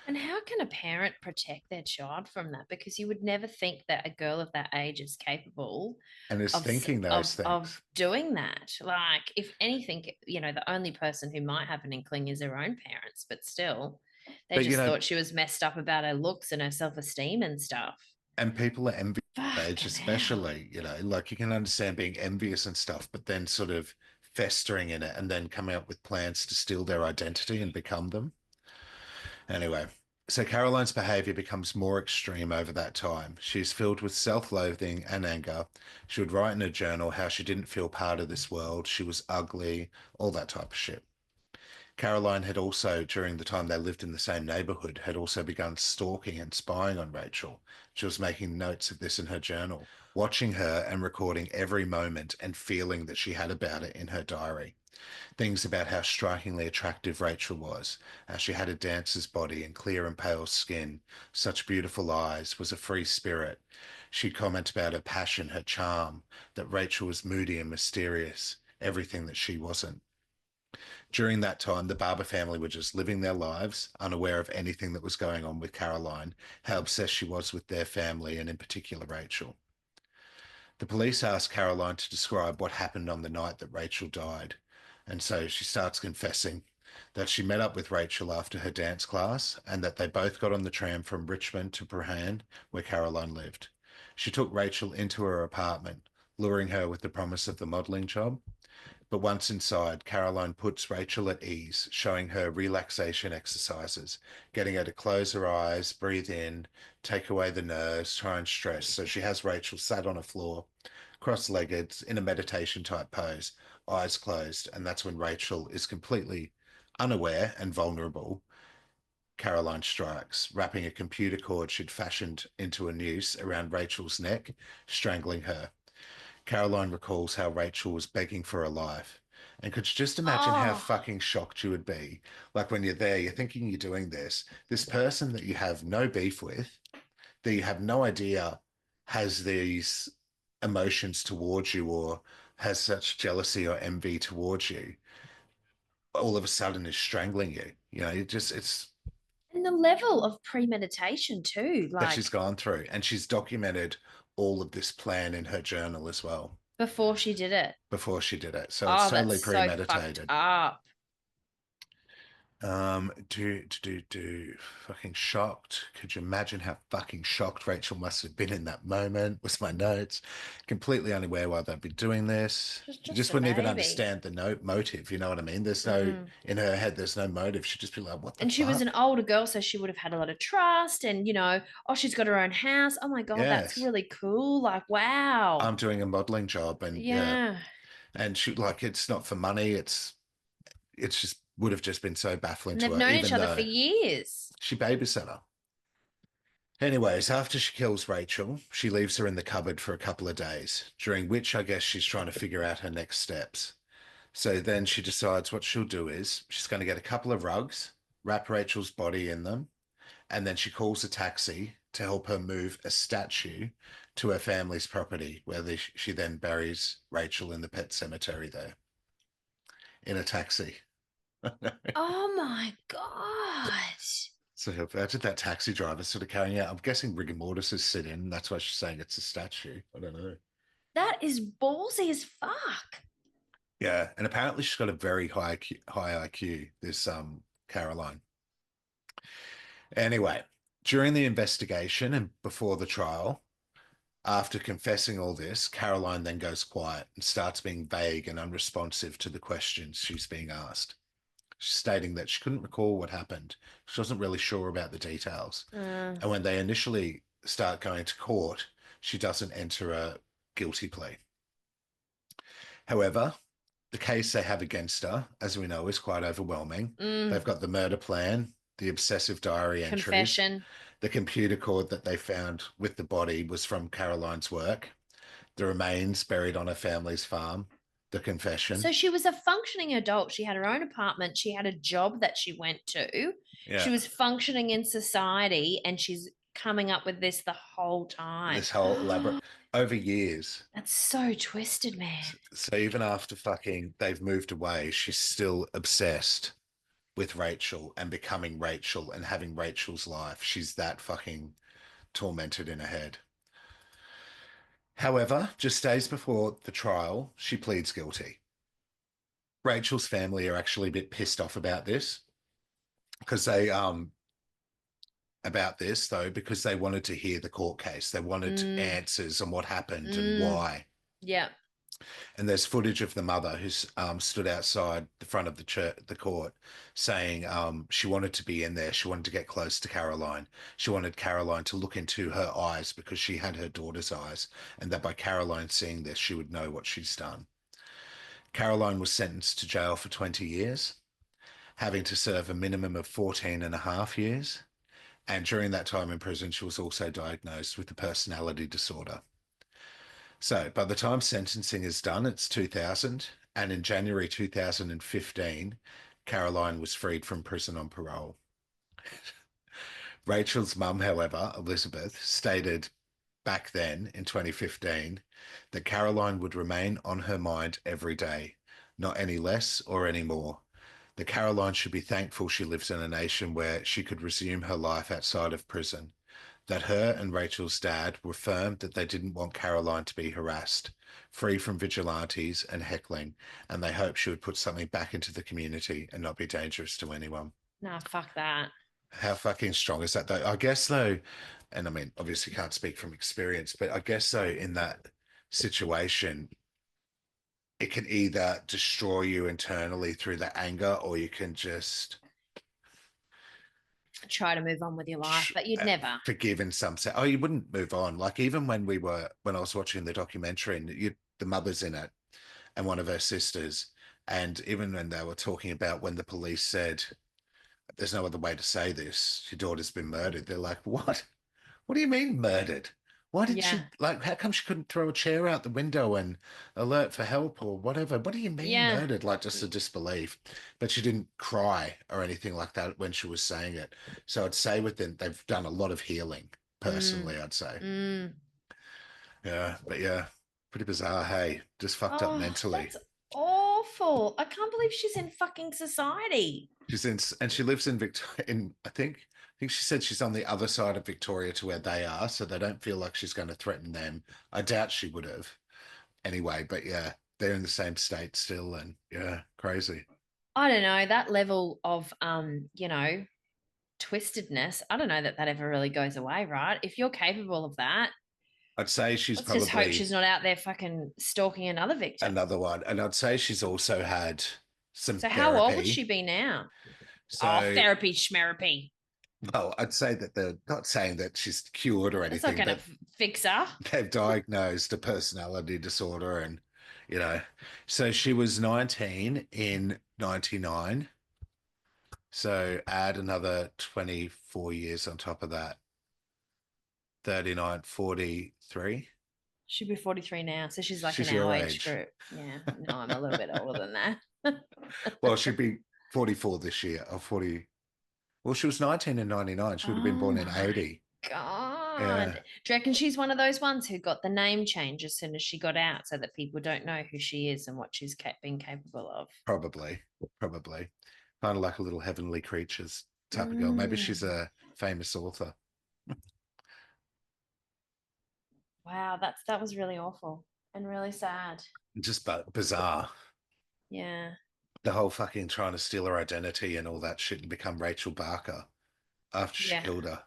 And how can a parent protect their child from that? Because you would never think that a girl of that age is capable And is of thinking those of things. doing that. Like, if anything, the only person who might have an inkling is her own parents, but still, they But just thought she was messed up about her looks and her self esteem and stuff. and people are envious age, Fucking hell. especially, like you can understand being envious and stuff, but then sort of festering in it and then coming up with plans to steal their identity and become them. Anyway, so Caroline's behavior becomes more extreme over that time. She's filled with self-loathing and anger. She would write in her journal how she didn't feel part of this world, she was ugly, all that type of shit. Caroline had also, during the time they lived in the same neighborhood, had also begun stalking and spying on Rachel. She was making notes of this in her journal, watching her and recording every moment and feeling that she had about it in her diary. Things about how strikingly attractive Rachel was, how she had a dancer's body and clear and pale skin, such beautiful eyes, was a free spirit. She'd comment about her passion, her charm, that Rachel was moody and mysterious, everything that she wasn't. During that time, the Barber family were just living their lives, unaware of anything that was going on with Caroline, how obsessed she was with their family, and in particular, Rachel. The police asked Caroline to describe what happened on the night that Rachel died. And so she starts confessing that she met up with Rachel after her dance class and that they both got on the tram from Richmond to Prahran, where Caroline lived. She took Rachel into her apartment, luring her with the promise of the modelling job. But once inside, Caroline puts Rachel at ease, showing her relaxation exercises, getting her to close her eyes, breathe in, take away the nerves, try and stress. So she has Rachel sat on a floor, cross-legged, in a meditation type pose, eyes closed. And that's when Rachel is completely unaware and vulnerable. Caroline strikes, wrapping a computer cord she'd fashioned into a noose around Rachel's neck, strangling her. Caroline recalls how Rachel was begging for her life. And could you just imagine how Oh, fucking shocked you would be? Like when you're there, you're thinking you're doing this person that you have no beef with, that you have no idea has these emotions towards you or has such jealousy or envy towards you, all of a sudden is strangling you. It's and the level of premeditation too, that she's like gone through. And she's documented all of this plan in her journal as well before she did it. before she did it. So it's Oh, totally that's so fucked premeditated. up. Fucking shocked. Could you imagine how fucking shocked Rachel must have been in that moment? Was my notes completely unaware why they'd be doing this? She's You just just a wouldn't even baby. understand the note motive. You know what I mean? There's no Mm. in her head. There's no motive. She'd just be like, "What the And she was an fuck?" older girl, so she would have had a lot of trust. And, oh, she's got her own house. Oh my God, that's Yes, really cool. Like, wow. I'm doing a modeling job, and yeah, Yeah. and she like it's not for money. It's just would have just been so baffling And to they've her, known each even other for though years. she babysat her. Anyways, after she kills Rachel, she leaves her in the cupboard for a couple of days, during which I guess she's trying to figure out her next steps. So then she decides what she'll do is she's going to get a couple of rugs, wrap Rachel's body in them, and then she calls a taxi to help her move a statue to her family's property, where she then buries Rachel in the pet cemetery there in a taxi. Oh my God. So imagine that taxi driver sort of carrying out. I'm guessing rigor mortis is sit in. That's why she's saying it's a statue. I don't know. That is ballsy as fuck. Yeah, and apparently she's got a very high IQ. This Caroline. Anyway, during the investigation and before the trial, after confessing all this, Caroline then goes quiet and starts being vague and unresponsive to the questions she's being asked, stating that she couldn't recall what happened. She wasn't really sure about the details. Uh, And when they initially start going to court, she doesn't enter a guilty plea. However, the case they have against her, as we know, is quite overwhelming. They've mm, got the murder plan, the obsessive diary entries, confession. the computer cord that they found with the body was from Caroline's work, the remains buried on her family's farm, the confession. So she was a functioning adult. She had her own apartment. She had a job that she went to. She Yeah, was functioning in society and she's coming up with this the whole time. this whole elaborate over years. That's so twisted, man. So even after fucking they've moved away, she's still obsessed with Rachel and becoming Rachel and having Rachel's life. She's that fucking tormented in her head. However, just days before the trial, she pleads guilty. Rachel's family are actually a bit pissed off about this because about this, though, because they wanted to hear the court case. They wanted Mm, answers on what happened and mm, why. yeah. And there's footage of the mother who's stood outside the front of the church, the court, saying she wanted to be in there. She wanted to get close to Caroline. She wanted Caroline to look into her eyes because she had her daughter's eyes, and that by Caroline seeing this, she would know what she's done. Caroline was sentenced to jail for 20 years, having to serve a minimum of 14 and a half years. And during that time in prison, she was also diagnosed with a personality disorder. So by the time sentencing is done, it's 2000. And in January 2015, Caroline was freed from prison on parole. Rachel's mum, however, Elizabeth, stated back then in 2015 that Caroline would remain on her mind every day, not any less or any more. That Caroline should be thankful she lives in a nation where she could resume her life outside of prison. That her and Rachel's dad were firm that they didn't want Caroline to be harassed, free from vigilantes and heckling, and they hoped she would put something back into the community and not be dangerous to anyone. Nah, fuck that. How fucking strong is that, though? I guess, though, and I mean, obviously can't speak from experience, but I guess, though, in that situation, it can either destroy you internally through the anger, or you can just Try to move on with your life, but you'd never. forgive in some sense. Oh, you wouldn't move on. Like even when I was watching the documentary and the mother's in it and one of her sisters, and even when they were talking about when the police said, "There's no other way to say this, your daughter's been murdered," they're like, "What? What do you mean murdered? Why did Yeah. she like? How come she couldn't throw a chair out the window and alert for help or whatever? What do you mean Yeah. murdered? Like just a disbelief." But she didn't cry or anything like that when she was saying it. So I'd say with them, they've done a lot of healing. Mm, Personally, I'd say, mm. yeah, but yeah, pretty bizarre. Hey, just fucked up Oh, mentally. that's awful. I can't believe she's in fucking society. She's in, and she lives in Victoria. I think she said she's on the other side of Victoria to where they are, so they don't feel like she's going to threaten them. I doubt she would have anyway, but yeah, they're in the same state still, and yeah, crazy. I don't know, that level of twistedness. I don't know that that ever really goes away, right? If you're capable of that, I'd say she's let's just hope probably she's not out there fucking stalking another victim. another one, and I'd say she's also had some So how old would therapy. she be now? Oh, So, therapy schmerapy. well, I'd say that they're not saying that she's cured or That's not anything, going to but fix her. they've diagnosed a personality disorder, and you know, so she was 19 in 99. So add another 24 years on top of that, 39, 43. She'd be 43 now. So she's like in She's our your age age. group. Yeah. No, I'm a little bit older than that. Well, she'd be 44 this year, or 40. Well, she was 19 in 99. She would have been Oh born in my 80. God. Yeah, Do you reckon she's one of those ones who got the name change as soon as she got out so that people don't know who she is and what she's been capable of? probably. Probably. Kind of like a little heavenly creatures type of girl. Maybe she's Mm. a famous author. Wow, that was really awful and really sad. Just bizarre. Yeah. The whole fucking trying to steal her identity and all that shit and become Rachel Barker after she Yeah. killed her.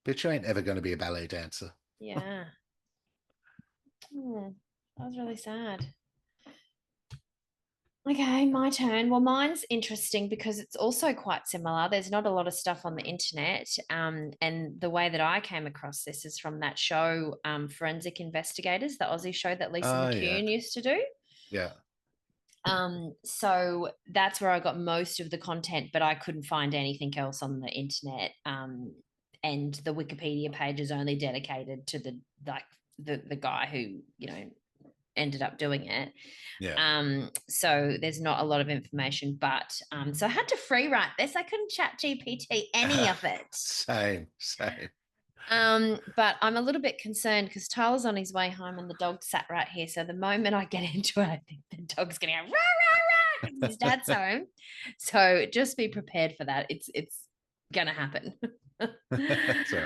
Bitch, you ain't ever going to be a ballet dancer. Yeah. Hmm. That was really sad. Okay, my turn. Well, mine's interesting because it's also quite similar. There's not a lot of stuff on the internet. And the way that I came across this is from that show, Forensic Investigators, the Aussie show that Lisa Oh, yeah. McCune used to do. Yeah. So that's where I got most of the content, but I couldn't find anything else on the internet. And the Wikipedia page is only dedicated to the guy who, ended up doing it. Yeah. So there's not a lot of information, but so I had to free write this. I couldn't chat GPT any of it. Same, same. But I'm a little bit concerned because Tyler's on his way home and the dog sat right here. So the moment I get into it, I think the dog's gonna go rah rah rah because his dad's home. So just be prepared for that. It's gonna happen. That's all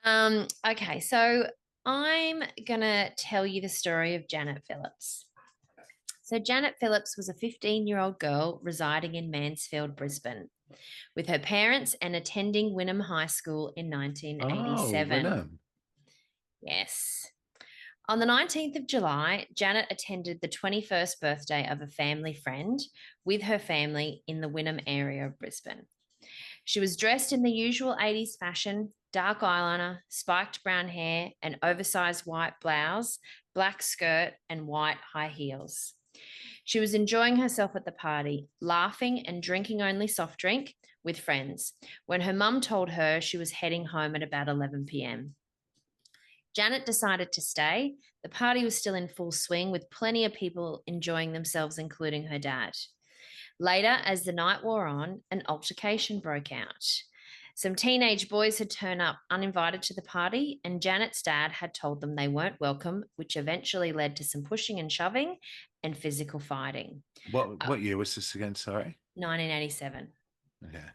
right. Okay, so I'm gonna tell you the story of Janet Phillips. So Janet Phillips was a 15-year-old girl residing in Mansfield, Brisbane. with her parents and attending Wynnum High School in Oh, 1987. Wenham. Yes. On the 19th of July, Janet attended the 21st birthday of a family friend with her family in the Wynnum area of Brisbane. She was dressed in the usual 80s fashion, dark eyeliner, spiked brown hair, an oversized white blouse, black skirt, and white high heels. She was enjoying herself at the party, laughing and drinking only soft drink with friends, when her mum told her she was heading home at about 11 p.m. Janet decided to stay. The party was still in full swing with plenty of people enjoying themselves, including her dad. Later, as the night wore on, an altercation broke out. Some teenage boys had turned up uninvited to the party, and Janet's dad had told them they weren't welcome, which eventually led to some pushing and shoving and physical fighting. What year was this again? Sorry. 1987. Okay.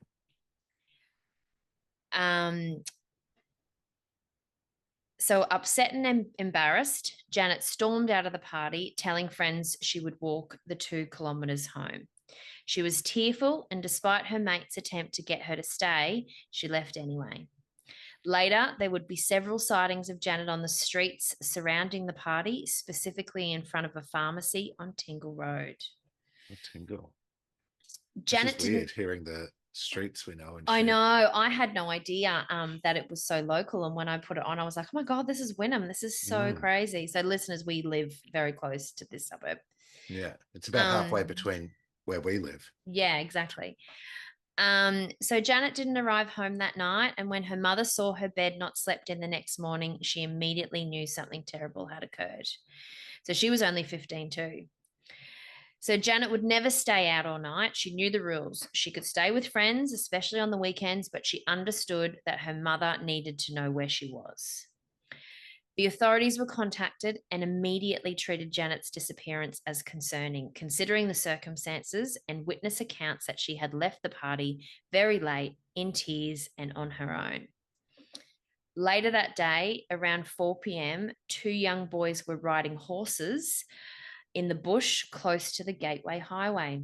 So upset and embarrassed, Janet stormed out of the party, telling friends she would walk the 2 kilometres home. She was tearful, and despite her mate's attempt to get her to stay, she left anyway. Later, there would be several sightings of Janet on the streets surrounding the party, specifically in front of a pharmacy on Tingle Road. Tingle. This Janet is weird didn't. hearing the streets we know and I shit. know. I had no idea that it was so local, and when I put it on, I was like, "Oh my god, this is Wynnum! This is so crazy." So, listeners, we live very close to this suburb. Yeah, it's about halfway between where we live. Yeah, exactly. So Janet didn't arrive home that night, and when her mother saw her bed not slept in the next morning, she immediately knew something terrible had occurred. So she was only 15 too. So Janet would never stay out all night. She knew the rules. She could stay with friends, especially on the weekends, but she understood that her mother needed to know where she was. The authorities were contacted and immediately treated Janet's disappearance as concerning, considering the circumstances and witness accounts that she had left the party very late, in tears, and on her own. Later that day, around 4 p.m., 2 young boys were riding horses in the bush close to the Gateway Highway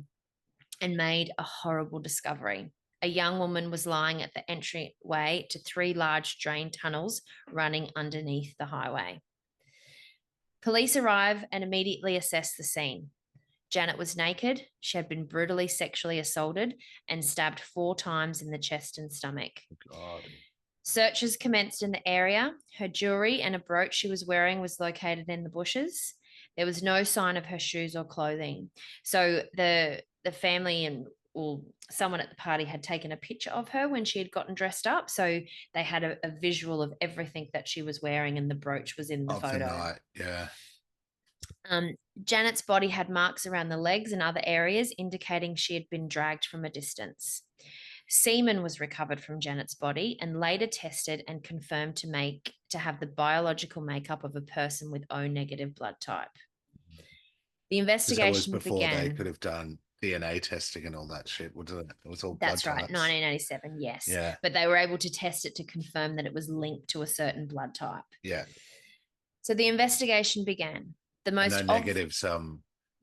and made a horrible discovery. A young woman was lying at the entryway to 3 large drain tunnels running underneath the highway. Police arrive and immediately assess the scene. Janet was naked. She had been brutally sexually assaulted and stabbed 4 times in the chest and stomach. God. Searches commenced in the area. Her jewelry and a brooch she was wearing was located in the bushes. There was no sign of her shoes or clothing. So the family and someone at the party had taken a picture of her when she had gotten dressed up. So they had a visual of everything that she was wearing, and the brooch was in the photo. The night, yeah. Janet's body had marks around the legs and other areas, indicating she had been dragged from a distance. Semen was recovered from Janet's body and later tested and confirmed to have the biological makeup of a person with O negative blood type. The investigation before began. they could have done DNA testing and all that shit, wasn't it? It was all That's blood right, types. 1987, yes. Yeah. But they were able to test it to confirm that it was linked to a certain blood type. Yeah. So the investigation began. The most negatives,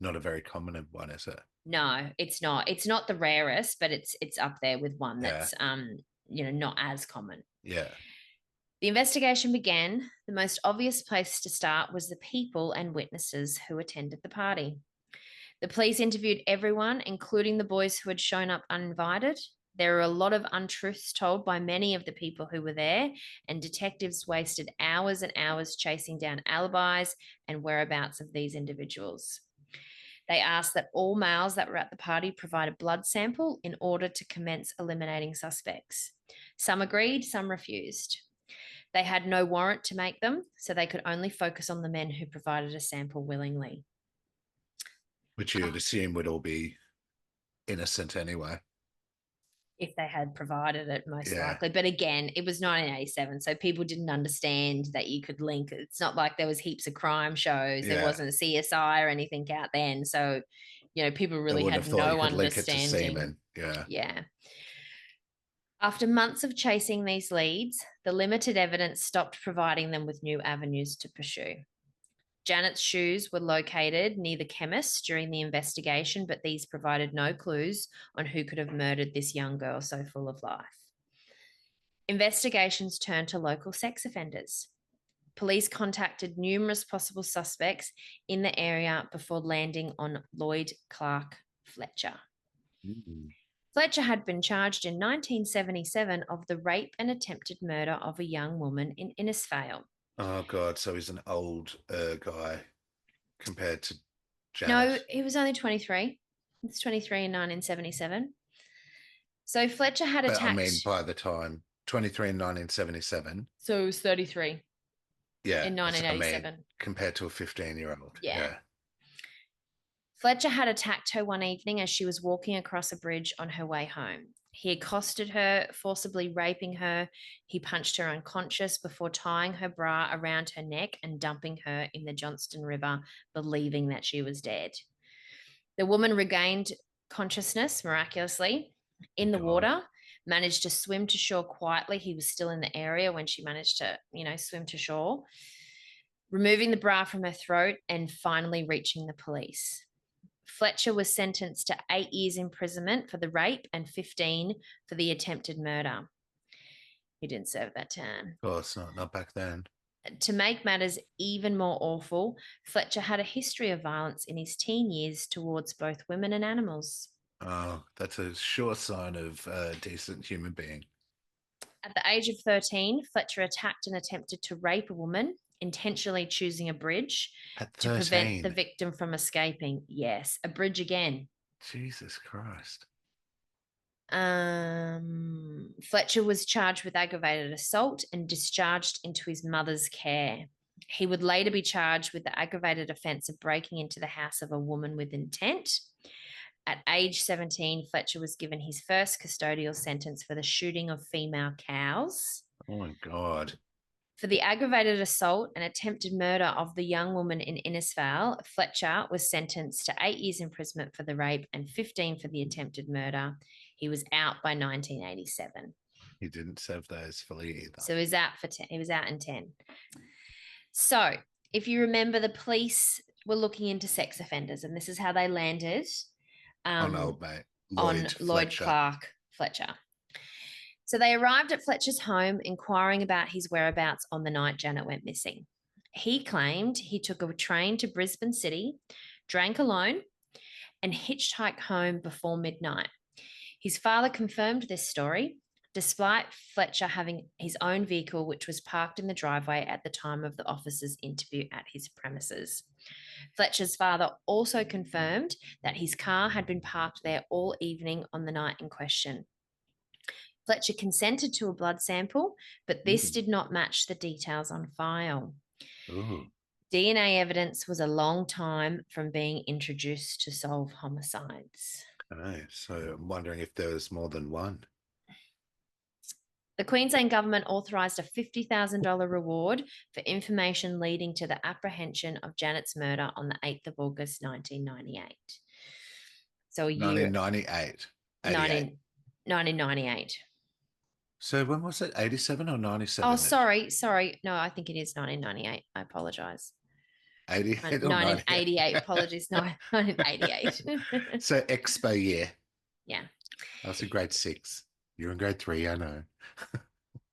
not a very common one, is it? No, it's not. It's not the rarest, but it's up there with one that's not as common. Yeah. The investigation began. The most obvious place to start was the people and witnesses who attended the party. The police interviewed everyone, including the boys who had shown up uninvited. There were a lot of untruths told by many of the people who were there, and detectives wasted hours and hours chasing down alibis and whereabouts of these individuals. They asked that all males that were at the party provide a blood sample in order to commence eliminating suspects. Some agreed, some refused. They had no warrant to make them, so they could only focus on the men who provided a sample willingly. Which you would assume would all be innocent anyway. If they had provided it, most likely. But again, it was 1987, so people didn't understand that you could link. It's not like there was heaps of crime shows. There wasn't a CSI or anything out then. So, people really had no understanding. Yeah. After months of chasing these leads, the limited evidence stopped providing them with new avenues to pursue. Janet's shoes were located near the chemist during the investigation, but these provided no clues on who could have murdered this young girl so full of life. Investigations turned to local sex offenders. Police contacted numerous possible suspects in the area before landing on Lloyd Clark Fletcher. Mm. Fletcher had been charged in 1977 of the rape and attempted murder of a young woman in Innisfail. Oh God, so he's an old guy compared to No, Janet. he was only 23. He was 23 in 1977. So Fletcher had But I mean, attacked. by the time 23 in 1977, So he was 33 yeah, in I mean, 1987. compared to a 15-year-old, Yeah. yeah. Fletcher had attacked her one evening as she was walking across a bridge on her way home. He accosted her, forcibly raping her. He punched her unconscious before tying her bra around her neck and dumping her in the Johnston River, believing that she was dead. The woman regained consciousness miraculously in the God. water, managed to swim to shore quietly. He was still in the area when she managed to, swim to shore, removing the bra from her throat and finally reaching the police. Fletcher was sentenced to 8 years imprisonment for the rape and 15 for the attempted murder. He didn't serve that term. Of course not back then. To make matters even more awful, Fletcher had a history of violence in his teen years towards both women and animals. Oh, that's a sure sign of a decent human being. At the age of 13, Fletcher attacked and attempted to rape a woman, intentionally choosing a bridge At to prevent the 13. victim from escaping. Yes, a bridge again. Jesus Christ. Fletcher was charged with aggravated assault and discharged into his mother's care. He would later be charged with the aggravated offence of breaking into the house of a woman with intent. At age 17, Fletcher was given his first custodial sentence for the shooting of female cows. Oh my God. For the aggravated assault and attempted murder of the young woman in Innisfail, Fletcher was sentenced to 8 years imprisonment for the rape and 15 for the attempted murder. He was out by 1987. He didn't serve those fully either. So he was out for 10. He was out in 10. So if you remember, the police were looking into sex offenders, and this is how they landed On old mate. on Lloyd Clark Fletcher. So they arrived at Fletcher's home inquiring about his whereabouts on the night Janet went missing. He claimed he took a train to Brisbane City, drank alone, and hitchhiked home before midnight. His father confirmed this story, despite Fletcher having his own vehicle, which was parked in the driveway at the time of the officer's interview at his premises. Fletcher's father also confirmed that his car had been parked there all evening on the night in question. Fletcher consented to a blood sample, but this did not match the details on file. Ooh. DNA evidence was a long time from being introduced to solve homicides. Okay, so I'm wondering if there was more than one. The Queensland government authorised a $50,000 reward for information leading to the apprehension of Janet's murder on the 8th of August, 1998. So a year... 1998. 1998. So when was it? 87 or 97? Oh, sorry. No, I think it is 1998. I apologise. 88 or 1988. Apologies. No, 1988. So expo year. Yeah. I was in grade 6. You're in grade 3, I know.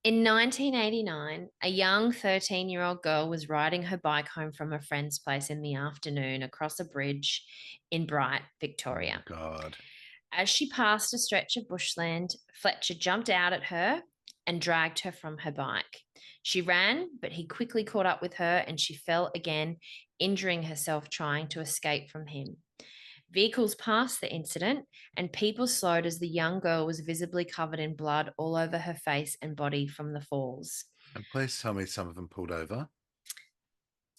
In 1989, a young 13-year-old girl was riding her bike home from a friend's place in the afternoon across a bridge in Bright, Victoria. Oh, God. As she passed a stretch of bushland, Fletcher jumped out at her and dragged her from her bike. She ran, but he quickly caught up with her and she fell again, injuring herself trying to escape from him. Vehicles passed the incident and people slowed as the young girl was visibly covered in blood all over her face and body from the falls. And please tell me some of them pulled over.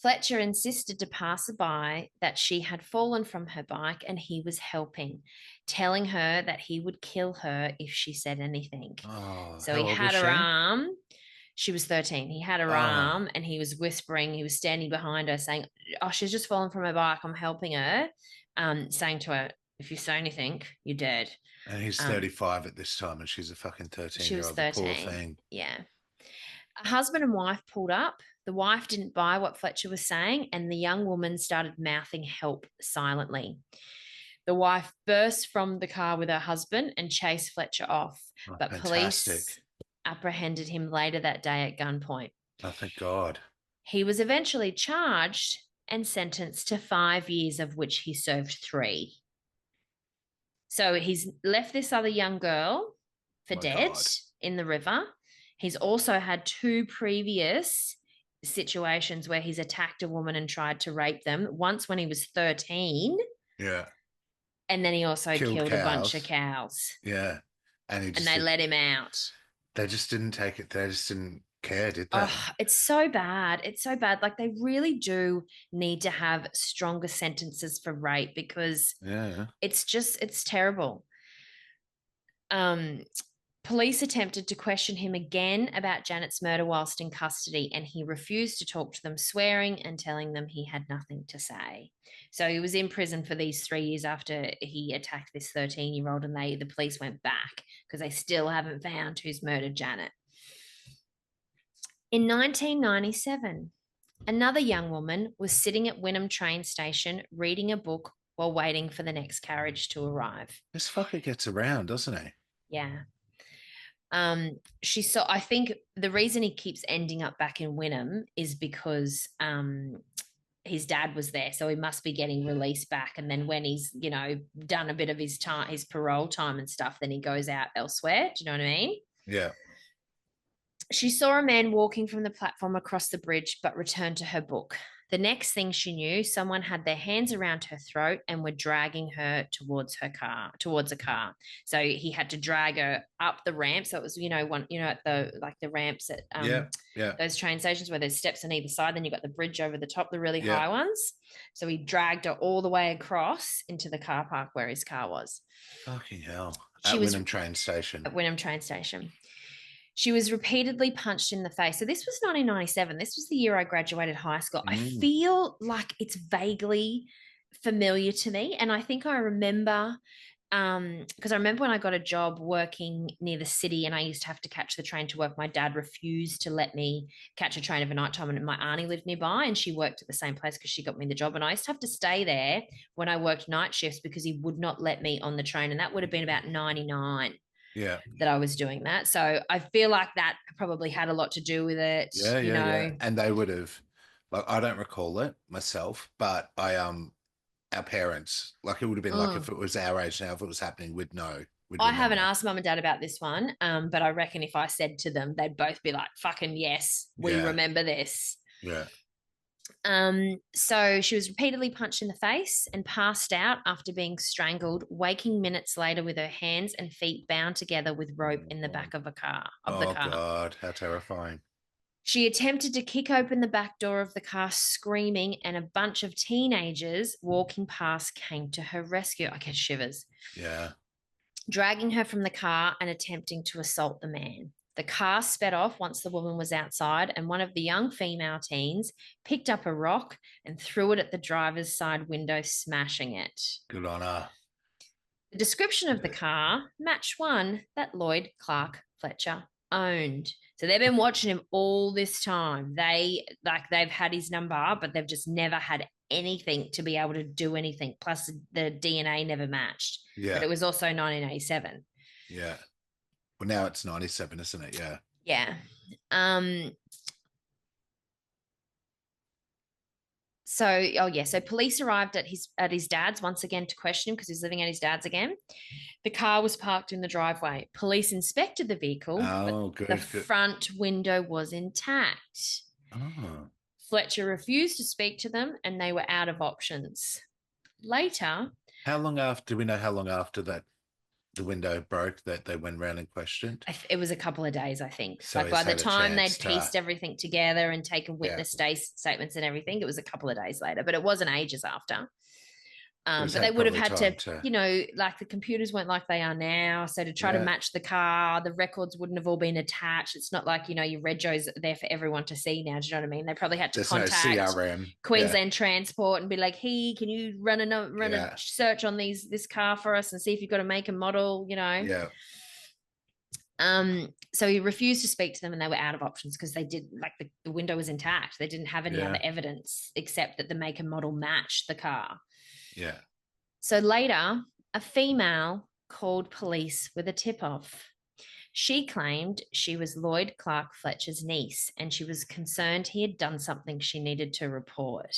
Fletcher insisted to passerby that she had fallen from her bike and he was helping, telling her that he would kill her if she said anything. Oh, so how he old had was her she? arm. She was 13. He had her arm and he was whispering. He was standing behind her saying, oh, she's just fallen from her bike. I'm helping her. Saying to her, if you say anything, you're dead. And he's 35 at this time and she's a fucking 13-year-old. She was 13. Poor thing. Yeah. A husband and wife pulled up. The wife didn't buy what Fletcher was saying, and the young woman started mouthing help silently. The wife burst from the car with her husband and chased Fletcher off, Oh, but fantastic. police apprehended him later that day at gunpoint. Oh, thank God. He was eventually charged and sentenced to 5 years, of which he served 3. So he's left this other young girl for My dead God. in the river. He's also had 2 previous situations where he's attacked a woman and tried to rape them. Once when he was 13. Yeah. And then he also killed a bunch of cows. Yeah. And he And just they let him out. they just didn't take it. They just didn't care, did they? Oh, it's so bad. It's so bad. Like they really do need to have stronger sentences for rape because Yeah. it's terrible. Um, Police attempted to question him again about Janet's murder whilst in custody, and he refused to talk to them, swearing and telling them he had nothing to say. So he was in prison for these 3 years after he attacked this 13-year-old, and the police went back because they still haven't found who's murdered Janet. In 1997, another young woman was sitting at Wynnum train station reading a book while waiting for the next carriage to arrive. This fucker gets around, doesn't he? Yeah. She saw. I think the reason he keeps ending up back in Wynnum is because his dad was there, so he must be getting released back. And then when he's done a bit of his time, his parole time and stuff, then he goes out elsewhere. Do you know what I mean? Yeah. She saw a man walking from the platform across the bridge, but returned to her book. The next thing she knew, someone had their hands around her throat and were dragging her towards a car. So he had to drag her up the ramp. So it was, at the ramps at Yeah. those train stations where there's steps on either side. Then you got the bridge over the top, the really high ones. So he dragged her all the way across into the car park where his car was. Fucking hell. She At was Wynnum train station. at Wynnum train station. She was repeatedly punched in the face. So this was 1997. This was the year I graduated high school. I feel like it's vaguely familiar to me. And I think I remember, because I remember when I got a job working near the city and I used to have to catch the train to work. My dad refused to let me catch a train overnight time, and my auntie lived nearby and she worked at the same place because she got me the job. And I used to have to stay there when I worked night shifts because he would not let me on the train. And that would have been about 99. Yeah. That I was doing that. So I feel like that probably had a lot to do with it. Yeah. And they would have, like, I don't recall it myself, but our parents, like, it would have been like if it was our age now, if it was happening, we'd know. I haven't asked mum and dad about this one, but I reckon if I said to them, they'd both be like, fucking yes, we remember this. Yeah. So she was repeatedly punched in the face and passed out after being strangled, waking minutes later with her hands and feet bound together with rope in the back of the car. God, how terrifying. She attempted to kick open the back door of the car, screaming, and a bunch of teenagers walking past came to her rescue. I get shivers. Yeah. Dragging her from the car and attempting to assault the man. The car sped off once the woman was outside, and one of the young female teens picked up a rock and threw it at the driver's side window, smashing it. Good on her. The description of the car matched one that Lloyd Clark Fletcher owned. So they've been watching him all this time. They've had his number, but they've just never had anything to be able to do anything. Plus the DNA never matched. Yeah. But it was also 1987. Yeah. Well, now it's 97, isn't it? Yeah. Yeah. So police arrived at his dad's once again to question him because he's living at his dad's again. The car was parked in the driveway. Police inspected the vehicle, but the front window was intact. Oh. Fletcher refused to speak to them, and they were out of options. Later, do we know how long after that the window broke that they went around and questioned? it was a couple of days, I think. So by the time they'd pieced everything together and taken witness statements and everything, it was a couple of days later, but it wasn't ages after. But they would have had to, like the computers weren't like they are now. So to try to match the car, the records wouldn't have all been attached. It's not like, your rego's there for everyone to see now. Do you know what I mean? They probably had to contact Queensland Transport and be like, hey, can you run a search on this car for us and see if you've got a make and model, Yeah. So he refused to speak to them, and they were out of options because they did like the window was intact. They didn't have any other Yeah. evidence except that the make and model matched the car. Yeah. So later, a female called police with a tip off. She claimed she was Lloyd Clark Fletcher's niece and she was concerned he had done something she needed to report.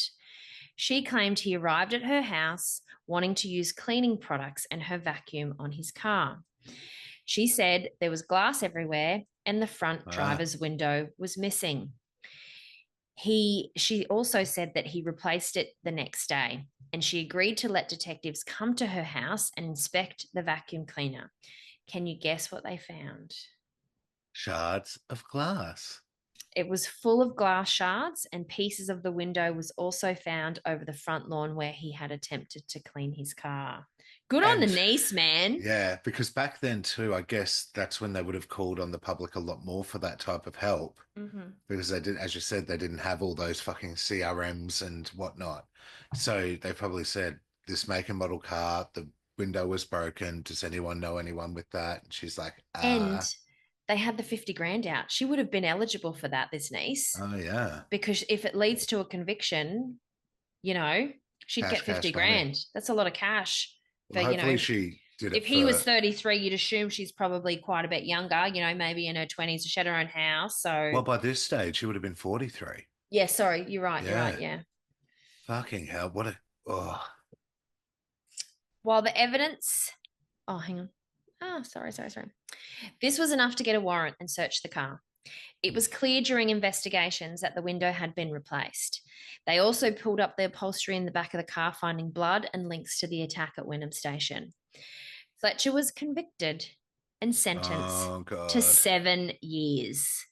She claimed he arrived at her house wanting to use cleaning products and her vacuum on his car. She said there was glass everywhere and the front Ah, driver's window was missing. She also said that he replaced it the next day, and she agreed to let detectives come to her house and inspect the vacuum cleaner. Can you guess what they found? shards of glass. It was full of glass shards, and pieces of the window was also found over the front lawn where he had attempted to clean his car. Good on the And niece, man. yeah, because back then too, I guess that's when they would have called on the public a lot more for that type of help. Mm-hmm. Because they didn't, as you said, they didn't have all those fucking CRMs and whatnot. So they probably said, this make and model car, the window was broken. Does anyone know anyone with that? And she's like, And they had the 50 grand out. She would have been eligible for that, this niece, oh yeah, because if it leads to a conviction, you know, she'd get cash, 50 cash money. grand. That's a lot of cash for, Well, hopefully she did if it he was for, 33, you'd assume she's probably quite a bit younger, maybe in her 20s. She had her own house. So, well, by this stage, she would have been 43. yeah, sorry, you're right. You're right. Yeah. Yeah. Fucking hell. What a, oh, While the evidence, oh, hang on. Oh, sorry. This was enough to get a warrant and search the car. It was clear during investigations that the window had been replaced. They also pulled up the upholstery in the back of the car, finding blood and links to the attack at Wynnum Station. Fletcher was convicted and sentenced oh to God. 7 years.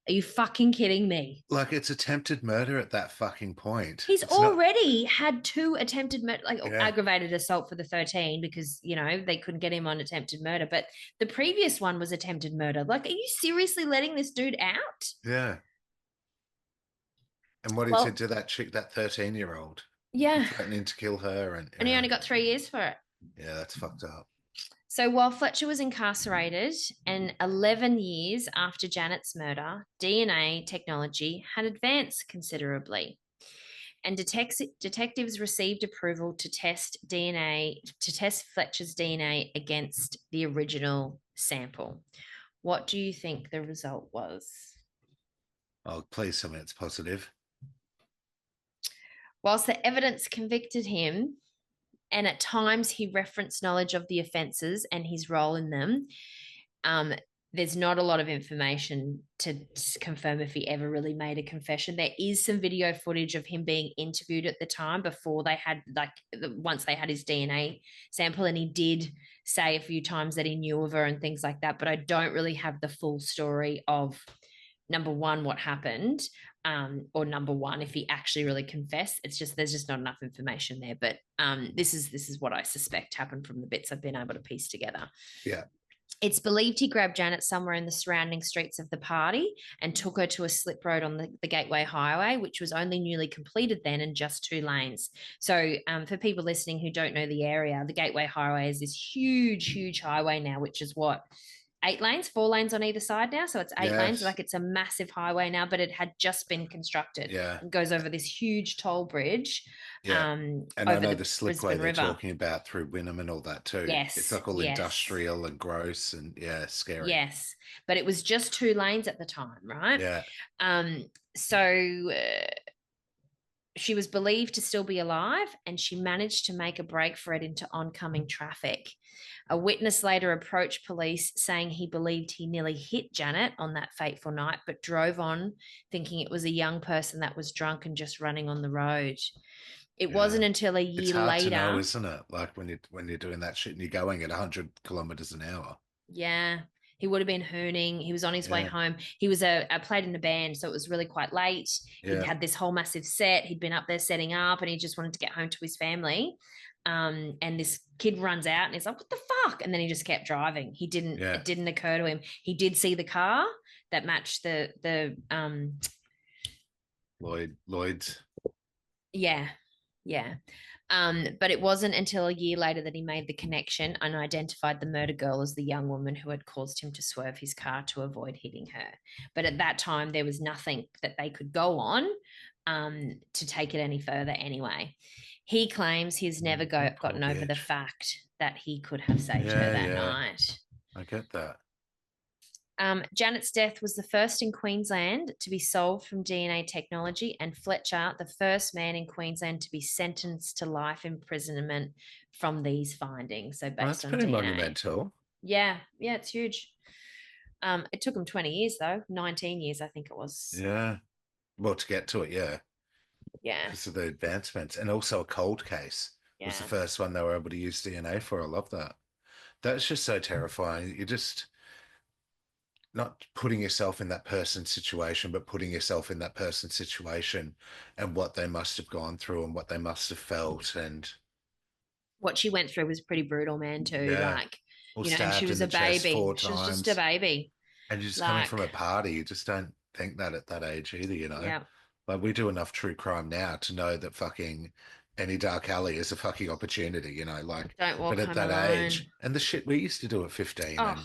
Are you fucking kidding me? Like it's attempted murder at that fucking point. He's It's not, already had two attempted murder, like yeah, aggravated assault for the 13 because, they couldn't get him on attempted murder. But the previous one was attempted murder. Like, are you seriously letting this dude out? yeah. And what he said Well, to that chick, that 13-year-old, yeah. threatening to kill her. And And he yeah, only got 3 years for it. yeah, that's fucked up. So while Fletcher was incarcerated, and 11 years after Janet's murder, DNA technology had advanced considerably. And detectives received approval to test Fletcher's DNA against the original sample. What do you think the result was? Oh, please tell me it's positive. Whilst the evidence convicted him, and at times he referenced knowledge of the offences and his role in them, um, there's not a lot of information to confirm if he ever really made a confession. There is some video footage of him being interviewed at the time before they had, once they had his DNA sample, and he did say a few times that he knew of her and things like that. But I don't really have the full story of, number one, what happened, or number one, if he actually really confessed. It's just there's just not enough information there. But this is what I suspect happened from the bits I've been able to piece together. Yeah. It's believed he grabbed Janet somewhere in the surrounding streets of the party and took her to a slip road on the Gateway Highway, which was only newly completed then and just 2 lanes. So, for people listening who don't know the area, the Gateway Highway is this huge, huge highway now, which is what, 8 lanes, 4 lanes on either side now. So it's 8 lanes. Yes. Like, it's a massive highway now, but it had just been constructed. Yeah. It goes over this huge toll bridge, Yeah. And I over know the the slipway Brisbane they're River. talking about through Wynnum and all that too. It's Yes, like all yes, industrial and gross and yeah, scary. yes. But it was just 2 lanes at the time, right? Yeah. Um, so she was believed to still be alive, and she managed to make a break for it into oncoming traffic. A witness later approached police saying he believed he nearly hit Janet on that fateful night, but drove on thinking it was a young person that was drunk and just running on the road. It Yeah. wasn't until a It's year hard to know, later. isn't it? Like when you're doing that shit and you're going at 100 kilometers an hour. Yeah. He would have been hooning. He was on his way Yeah. home. He was a played in a band, so it was really quite late. He'd Yeah. had this whole massive set. He'd been up there setting up, and he just wanted to get home to his family. And this kid runs out, and he's like, "What the fuck?" And then he just kept driving. He didn't. Yeah. It didn't occur to him. He did see the car that matched the Lloyd's. yeah, Yeah. But it wasn't until a year later that he made the connection and identified the murder girl as the young woman who had caused him to swerve his car to avoid hitting her. But at that time, there was nothing that they could go on to take it any further anyway. He claims he's never Poor gotten over the bitch. fact that he could have saved her Yeah, that yeah. night. I get that. Janet's death was the first in Queensland to be solved from DNA technology, and Fletcher, the first man in Queensland to be sentenced to life imprisonment from these findings. So, Well, based that's on pretty DNA. monumental. Yeah, yeah, it's huge. It took him 20 years, though, 19 years, I think it was. Yeah. Well, to get to it, yeah, Yeah, because of the advancements. And also a cold case was the yeah. first one they were able to use DNA for. I love that. That's just so terrifying. You just not putting yourself in that person's situation, but putting yourself in that person's situation and what they must have gone through and what they must have felt. And What she went through was pretty brutal, man, too. yeah, Like, or and she stabbed in was the a chest baby. four She was just a times. baby. And you're just coming from Like, a party. You just don't think that at that age either, you know? yeah, Like we do enough true crime now to know that fucking any dark alley is a fucking opportunity, you know, like, don't but walk at home that alone. age and the shit we used to do at 15 Oh, and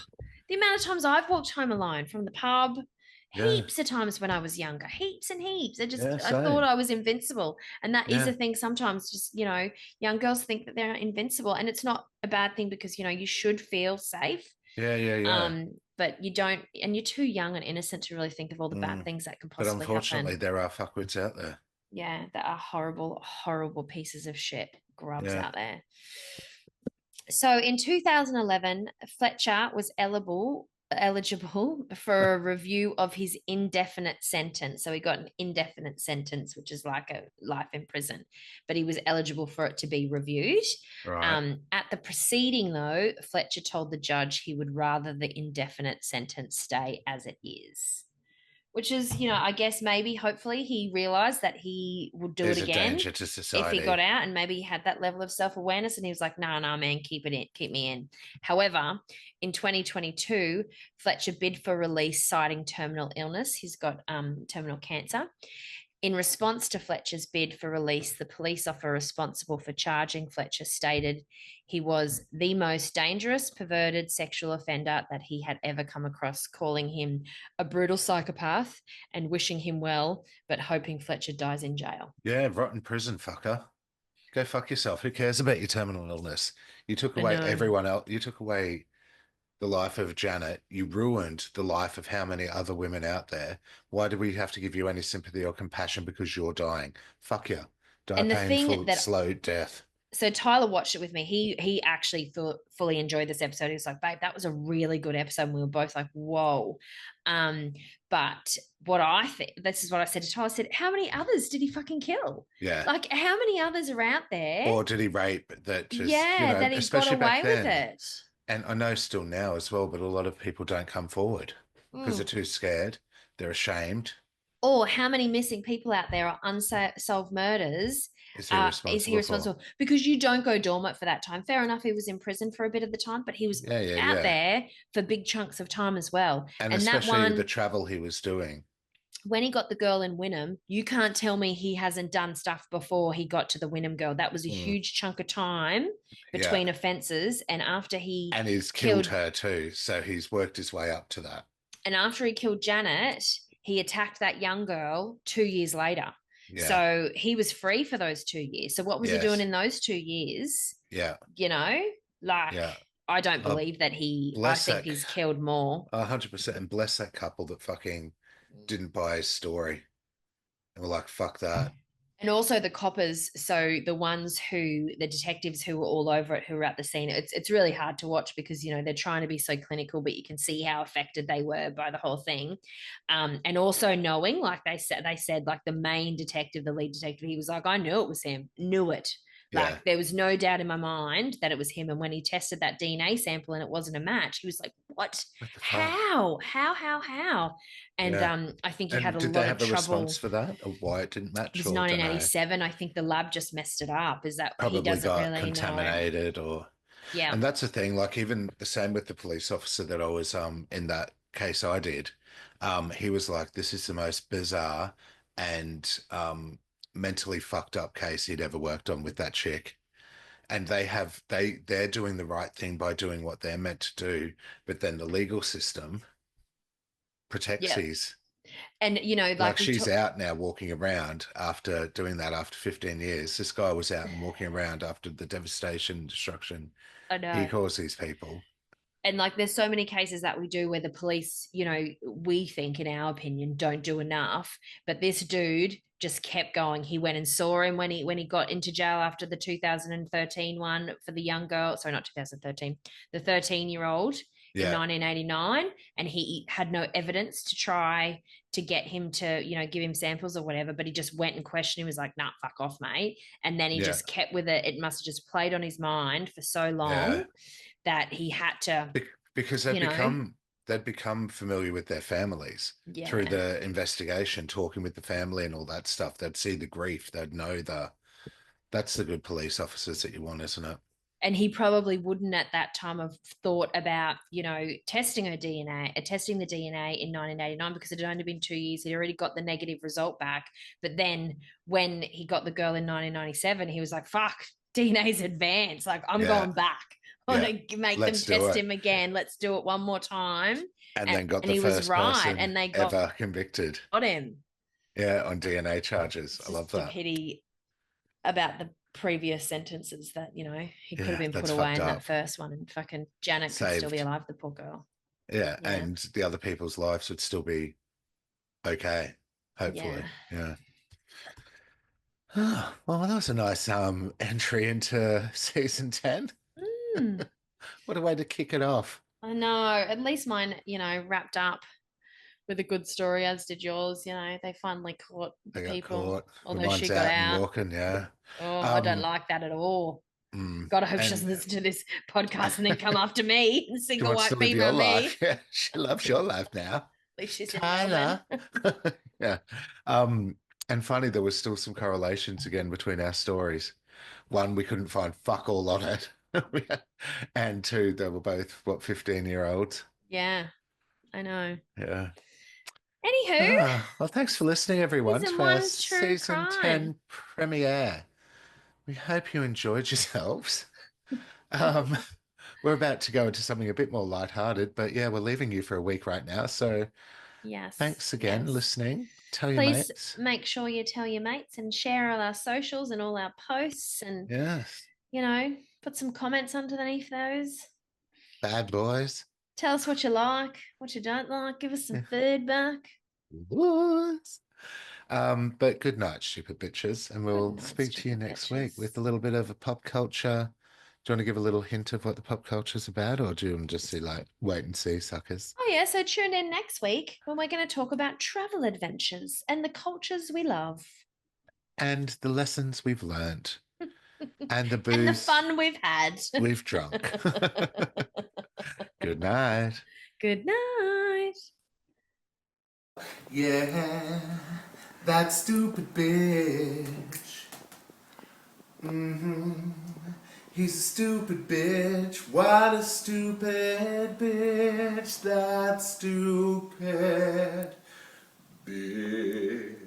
the amount of times I've walked home alone from the pub, yeah, heaps of times when I was younger, heaps and heaps. yeah, I thought same. I was invincible. And that is a Yeah, thing sometimes, just, young girls think that they're invincible. And it's not a bad thing because, you should feel safe. yeah, yeah, yeah. But you don't, and you're too young and innocent to really think of all the bad Mm. things that can But possibly unfortunately, happen. there are fuckwits out there. Yeah, there are horrible, horrible pieces of shit grubs Yeah. out there. So in 2011, Fletcher was eligible for a review of his indefinite sentence. So he got an indefinite sentence, which is like a life in prison, but he was eligible for it to be reviewed. Right. At the proceeding, though, Fletcher told the judge he would rather the indefinite sentence stay as it is. Which is, I guess maybe hopefully he realized that he would do it Is a again danger to if he got society. out, and maybe he had that level of self-awareness and he was like, no, no, man, keep it in, keep me in. However, in 2022, Fletcher bid for release citing terminal illness. He's got terminal cancer. In response to Fletcher's bid for release, the police officer responsible for charging Fletcher stated he was the most dangerous, perverted sexual offender that he had ever come across, calling him a brutal psychopath and wishing him well, but hoping Fletcher dies in jail. Yeah, rotten prison fucker. Go fuck yourself. Who cares about your terminal illness? You took I away know. everyone else. You took away the life of Janet. You ruined the life of how many other women out there. Why do we have to give you any sympathy or compassion because you're dying? Fuck you. Die a And the thing painful, that slow death. so Tyler watched it with me. He actually fully enjoyed this episode. He was like, "Babe, that was a really good episode." And we were both like, "Whoa!" Um, but what I think, this is what I said to Tyler. I said, "How many others did he fucking kill? Yeah. Like, how many others are out there? Or did he rape that just, Yeah, that he got especially back away with then, it." and I know still now as well, but a lot of people don't come forward because they're Mm. too scared. They're ashamed. Or how many missing people out there are unsolved murders? Is he Is he responsible for? responsible? Because you don't go dormant for that time. Fair enough, he was in prison for a bit of the time, but he was Yeah, yeah, out yeah. there for big chunks of time as well. And And that especially the one, travel he was doing. when he got the girl in Wynnum, you can't tell me he hasn't done stuff before he got to the Wynnum girl. That was a Mm, huge chunk of time yeah. between offenses. And after he And he's killed killed her too. So he's worked his way up to that. and after he killed Janet, he attacked that young girl 2 years later. Yeah. So he was free for those 2 years. So what was he doing Yes. in those 2 years? Yeah. You know, like Yeah. I don't Uh, believe that I bless think that. he's killed more. 100%. And bless that couple that fucking didn't buy his story. And were like, fuck that. And also the coppers, so the detectives who were all over it, who were at the scene. It's really hard to watch because they're trying to be so clinical, but you can see how affected they were by the whole thing. And also knowing, like they said, like the main detective, the lead detective, he was like, I knew it was him, knew it. Yeah. Like there was no doubt in my mind that it was him. And when he tested that DNA sample and it wasn't a match, he was like, "What? What the fuck? How? How?" And Yeah. I think he had And a did they lot of have a response trouble. for that or why it didn't It match was or don't know? 1987. I think the lab just messed it up. Is that he Probably doesn't got really know? contaminated or Yeah. and that's the thing, like even the same with the police officer that I was in that case I did. He was like, this is the most bizarre and mentally fucked up case he'd ever worked on with that chick. And they're doing the right thing by doing what they're meant to do, but then the legal system protects Yeah. his. And, you know, Like like we she's talk, out now walking around after doing that after 15 years. This guy was out and walking around after the devastation and destruction I he know. caused these people. And like there's so many cases that we do where the police, you know, we think in our opinion don't do enough, but this dude just kept going. He went and saw him when he got into jail after the 2013 one for the young girl, sorry, not 2013, the 13-year-old in Yeah, 1989, and he had no evidence to try to get him to, you know, give him samples or whatever, but he just went and questioned him. He was like, nah, fuck off, mate. And then he yeah, just kept with it. It must have just played on his mind for so yeah. long that he had to, Because you know, they'd become familiar with their families through yeah. the investigation, talking with the family and all that stuff. They'd see the grief. They'd know that's the good police officers that you want, isn't it? And he probably wouldn't at that time have thought about, you know, testing her DNA, testing the DNA in 1989 because it had only been 2 years. He'd already got the negative result back. But then when he got the girl in 1997, he was like, fuck, DNA's advanced. Like, I'm Yeah, going back. I yeah. want to make them Let's do test it. him again. Let's do it one more time. And And, then got and the he was first right. person And they ever convicted. got him. Yeah, on DNA charges. It's I love just a that. pity about the previous sentences that, you know, he could have Yeah, been put that's away fucked in that up. first one, and fucking Janet could still be Saved. alive, the poor girl. Yeah, Yeah. and the other people's lives would still be okay, Yeah. hopefully. Yeah. Well, that was a nice entry into season 10. Mm, What a way to kick it off. I know. At least mine, you know, wrapped up with a good story, as did yours. You know, they finally caught the They got people, caught. Well, although she mine's got out and out. walking, yeah. Oh, I don't Um, like that at all. mm, God, I hope she and doesn't listen to this podcast and then come after me, she single wants to white live your female life. me. Yeah, she loves your life now. At least she's in Melbourne. Tyler. Yeah. Um, and funny, there was still some correlations again between our stories. One, we couldn't find fuck all on it. And two, they were both, what, 15-year-olds. Yeah, I know. Yeah. Anywho, Well, thanks for listening, everyone, season to our one true season crime. 10 premiere. We hope you enjoyed yourselves. Um, we're about to go into something a bit more lighthearted, but yeah, we're leaving you for a week right now. So Yes, thanks again, yes. listening. Tell your Please mates. make sure you tell your mates and share all our socials and all our posts and, Yes. you know, put some comments underneath those. Bad boys. Tell us what you like, what you don't like. Give us some Yeah. feedback. Boys. But good night, stupid bitches, and Good we'll night, speak to you stupid next week with bitches. a little bit of a pop culture. Do you want to give a little hint of what the pop culture is about, or do you want to just see like wait and see, suckers? Oh, yeah. So tune in next week when we're going to talk about travel adventures and the cultures we love And the lessons we've learned, and the and the booze fun we've had. we've drunk. Good night. Good night. Yeah, that stupid bitch. Mm-hmm. He's a stupid bitch. What a stupid bitch. That stupid bitch.